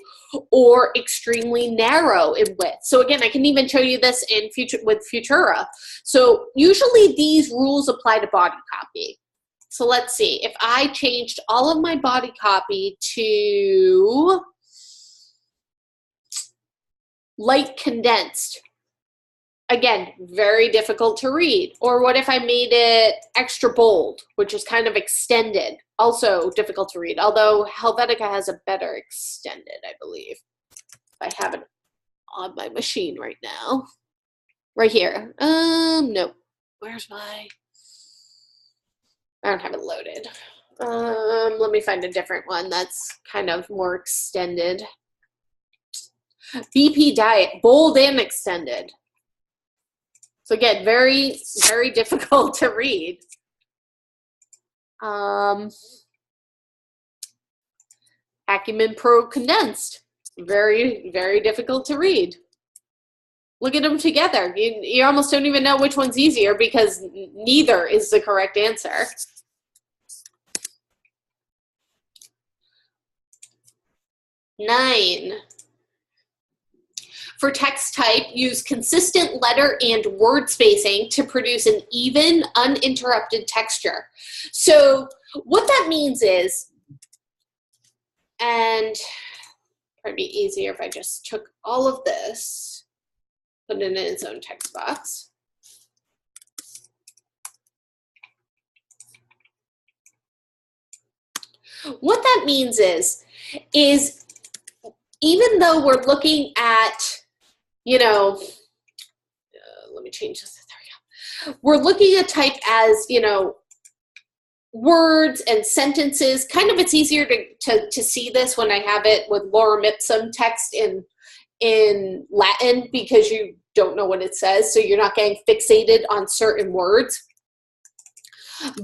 or extremely narrow in width. So again, I can even show you this in with Futura. So usually these rules apply to body copy. So let's see, if I changed all of my body copy to light condensed, again, very difficult to read. Or what if I made it extra bold, which is kind of extended? Also difficult to read, although Helvetica has a better extended, I believe. I have it on my machine right now. Right here. Nope. Where's my... I don't have it loaded. Let me find a different one that's kind of more extended. BP Diet, bold and extended. So again, very, very difficult to read. Acumen Pro Condensed, very, very difficult to read. Look at them together. You almost don't even know which one's easier because neither is the correct answer. Nine. For text type, use consistent letter and word spacing to produce an even, uninterrupted texture. So what that means is, and it'd probably be easier if I just took all of this, put it in its own text box. What that means is even though we're looking at, let me change this. There we go. We're looking at type as, words and sentences. Kind of, it's easier to see this when I have it with lorem ipsum text in Latin, because you don't know what it says, so you're not getting fixated on certain words.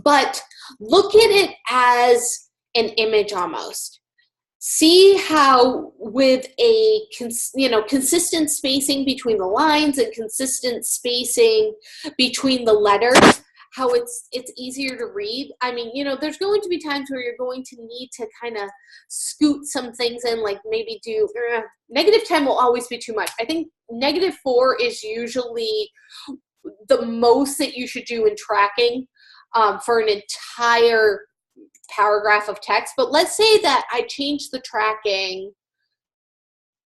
But look at it as an image almost. See how with a consistent spacing between the lines and consistent spacing between the letters, how it's easier to read. I mean, there's going to be times where you're going to need to kind of scoot some things in, like maybe do -10 will always be too much. I think -4 is usually the most that you should do in tracking for an entire paragraph of text. But let's say that I change the tracking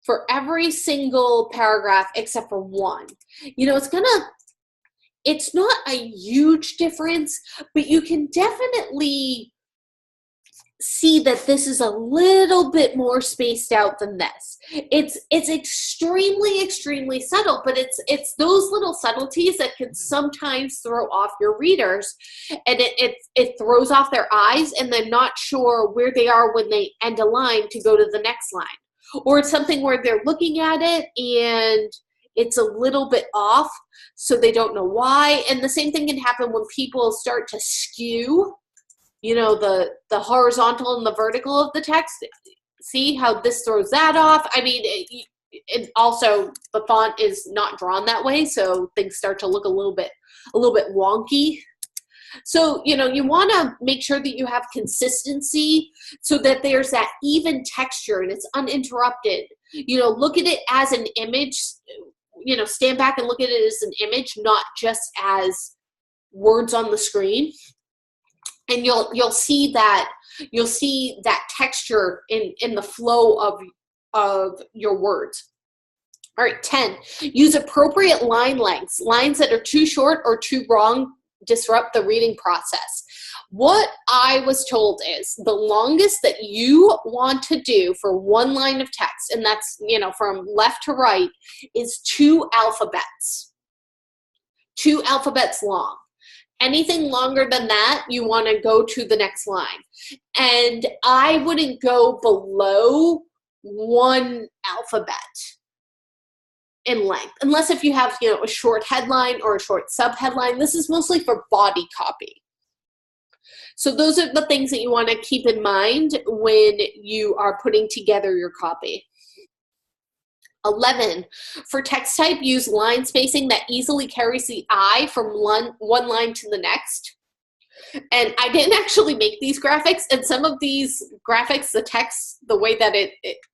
for every single paragraph except for one. It's not a huge difference, but you can definitely see that this is a little bit more spaced out than this. It's extremely subtle, but it's those little subtleties that can sometimes throw off your readers, and it throws off their eyes, and they're not sure where they are when they end a line to go to the next line. Or it's something where they're looking at it and it's a little bit off, so they don't know why. And the same thing can happen when people start to skew the horizontal and the vertical of the text. See how this throws that off? I mean, it also, the font is not drawn that way, so things start to look a little bit wonky. So, you want to make sure that you have consistency so that there's that even texture and it's uninterrupted. Look at it as an image. Stand back and look at it as an image, not just as words on the screen. And you'll see that texture in the flow of your words. All right, 10. Use appropriate line lengths. Lines that are too short or too long disrupt the reading process. What I was told is the longest that you want to do for one line of text, and that's from left to right, is 2 alphabets. 2 alphabets long. Anything longer than that, you want to go to the next line. And I wouldn't go below 1 alphabet in length, unless if you have, a short headline or a short subheadline. This is mostly for body copy. So those are the things that you want to keep in mind when you are putting together your copy. 11, for text type, use line spacing that easily carries the eye from one line to the next. And I didn't actually make these graphics, and some of these graphics, the text, the way that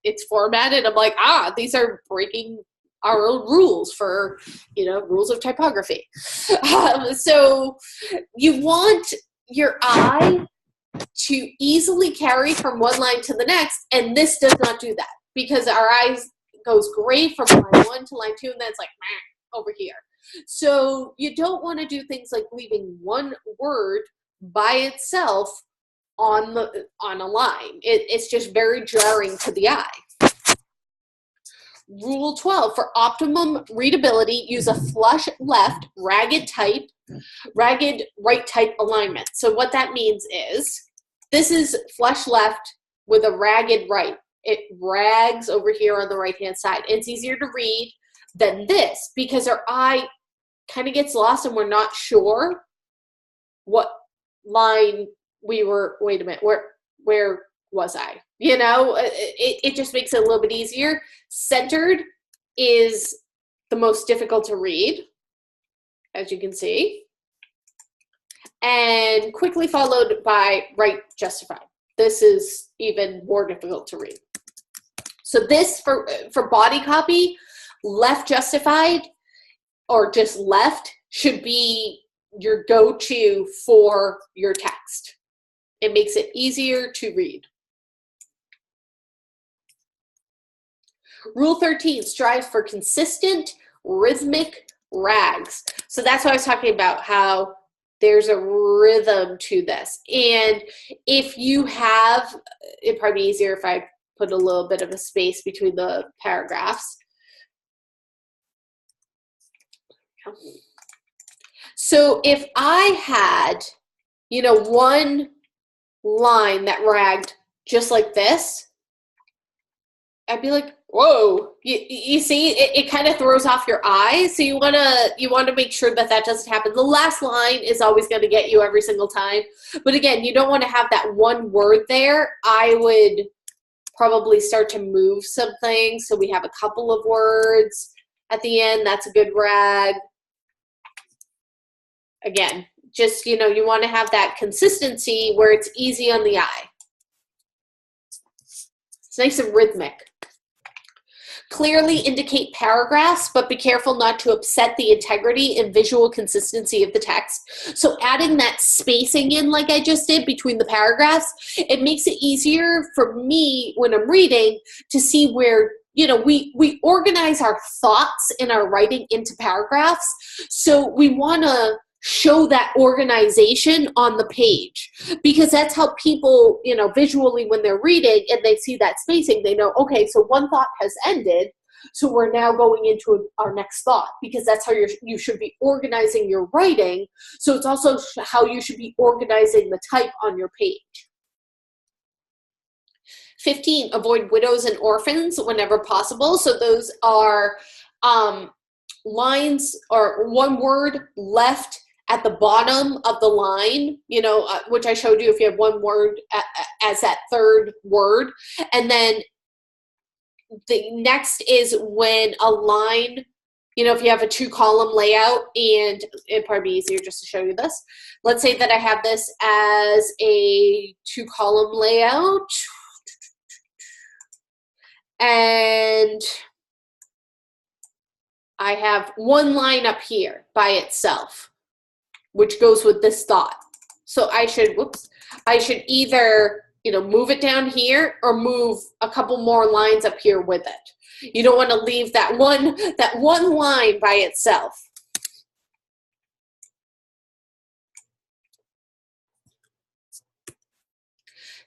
it's formatted, I'm like, these are breaking our own rules for, rules of typography. So you want your eye to easily carry from one line to the next, and this does not do that, because our eyes goes great from line 1 to line 2, and then it's like over here. So you don't want to do things like leaving one word by itself on a line. It's just very jarring to the eye. Rule 12, for optimum readability, use a flush left, ragged right type alignment. So what that means is, this is flush left with a ragged right. It rags over here on the right-hand side. It's easier to read than this, because our eye kind of gets lost and we're not sure what line we were, wait a minute, where was I? It just makes it a little bit easier. Centered is the most difficult to read, as you can see, and quickly followed by right justified. This is even more difficult to read. So this, for body copy, left justified or just left should be your go-to for your text. It makes it easier to read. Rule 13, strive for consistent, rhythmic rags. So that's what I was talking about, how there's a rhythm to this. And if you have, it'd probably be easier if I put a little bit of a space between the paragraphs. So if I had, one line that ragged just like this, I'd be like, whoa, you see, it kind of throws off your eye. So you wanna make sure that that doesn't happen. The last line is always going to get you every single time. But again, you don't want to have that one word there. I would probably start to move some things. So we have a couple of words at the end. That's a good rag. Again, just, you want to have that consistency where it's easy on the eye. It's nice and rhythmic. Clearly indicate paragraphs, but be careful not to upset the integrity and visual consistency of the text. So adding that spacing in like I just did between the paragraphs, it makes it easier for me when I'm reading to see where, we organize our thoughts in our writing into paragraphs. So we want to show that organization on the page, because that's how people, visually when they're reading and they see that spacing, they know, okay, so one thought has ended, so we're now going into our next thought, because that's how you should be organizing your writing. So it's also how you should be organizing the type on your page. 15, avoid widows and orphans whenever possible. So those are lines or one word left at the bottom of the line, which I showed you if you have one word as that third word. And then the next is when a line, if you have a 2-column layout, and it'd probably be easier just to show you this. Let's say that I have this as a 2-column layout. And I have one line up here by itself, which goes with this thought. So I should either, move it down here or move a couple more lines up here with it. You don't want to leave that one line by itself.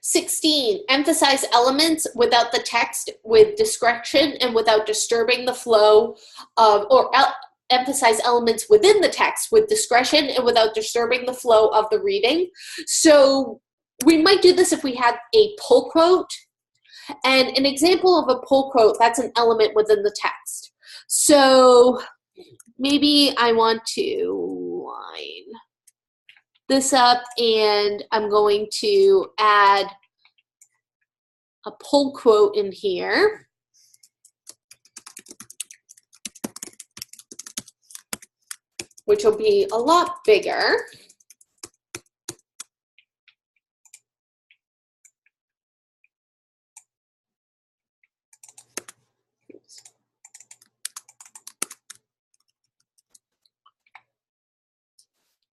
"16, emphasize elements without the text with discretion and without disturbing the flow of, emphasize elements within the text with discretion and without disturbing the flow of the reading." So we might do this if we had a pull quote. And an example of a pull quote, that's an element within the text. So maybe I want to line this up, and I'm going to add a pull quote in here. Which will be a lot bigger.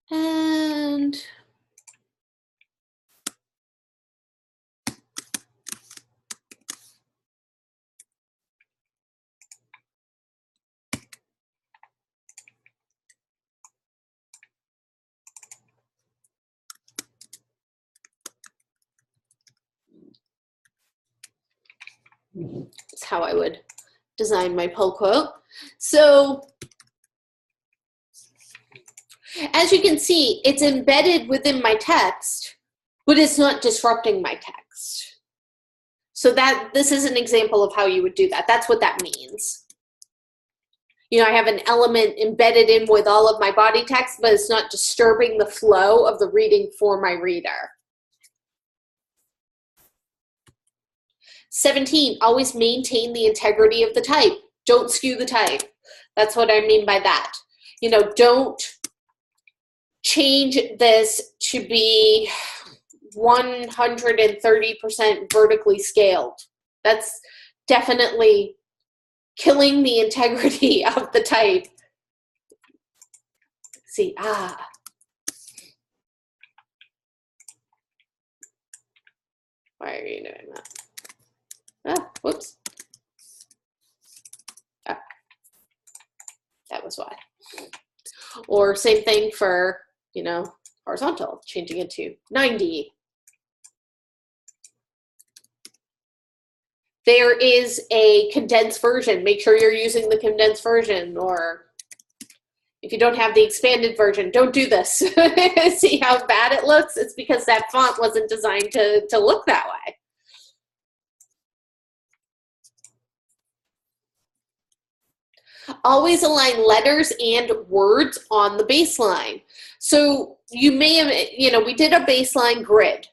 And that's how I would design my pull quote. So as you can see, it's embedded within my text, but it's not disrupting my text. So this is an example of how you would do that. That's what that means. I have an element embedded in with all of my body text, but it's not disturbing the flow of the reading for my reader. 17, always maintain the integrity of the type. Don't skew the type. That's what I mean by that. Don't change this to be 130% vertically scaled. That's definitely killing the integrity of the type. See, why are you doing that? Whoops. That was why. Or same thing for, horizontal, changing it to 90. There is a condensed version. Make sure you're using the condensed version, or, If you don't have the expanded version, don't do this. See how bad it looks? It's because that font wasn't designed to look that way. Always align letters and words on the baseline. So you may have, we did a baseline grid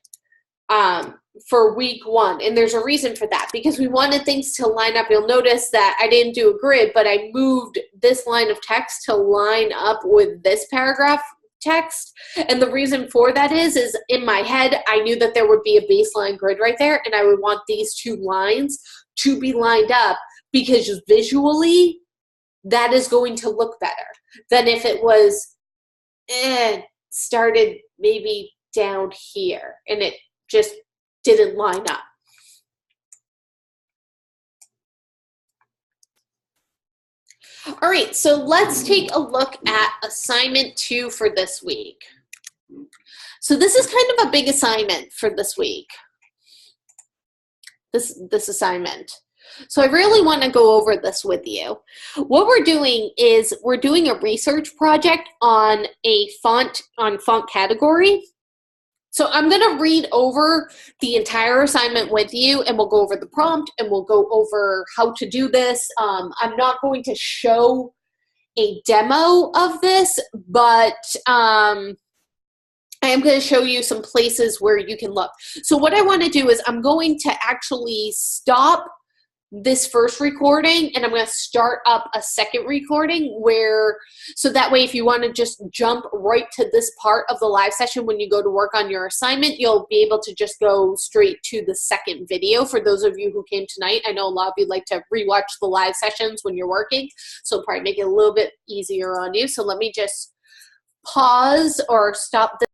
for week 1, and there's a reason for that, because we wanted things to line up. You'll notice that I didn't do a grid, but I moved this line of text to line up with this paragraph text. And the reason for that is in my head, I knew that there would be a baseline grid right there, and I would want these 2 lines to be lined up, because visually that is going to look better than if it was started maybe down here and it just didn't line up. All right, so let's take a look at assignment 2 for this week. So this is kind of a big assignment for this week, this assignment. So I really want to go over this with you. What we're doing is we're doing a research project on a font category. So I'm going to read over the entire assignment with you, and we'll go over the prompt, and we'll go over how to do this. I'm not going to show a demo of this, but I am going to show you some places where you can look. So what I want to do is I'm going to actually stop this first recording, and I'm going to start up a second recording so that way if you want to just jump right to this part of the live session when you go to work on your assignment, you'll be able to just go straight to the second video. For those of you who came tonight, I know a lot of you like to rewatch the live sessions when you're working, so it'll probably make it a little bit easier on you. So let me just pause or stop this.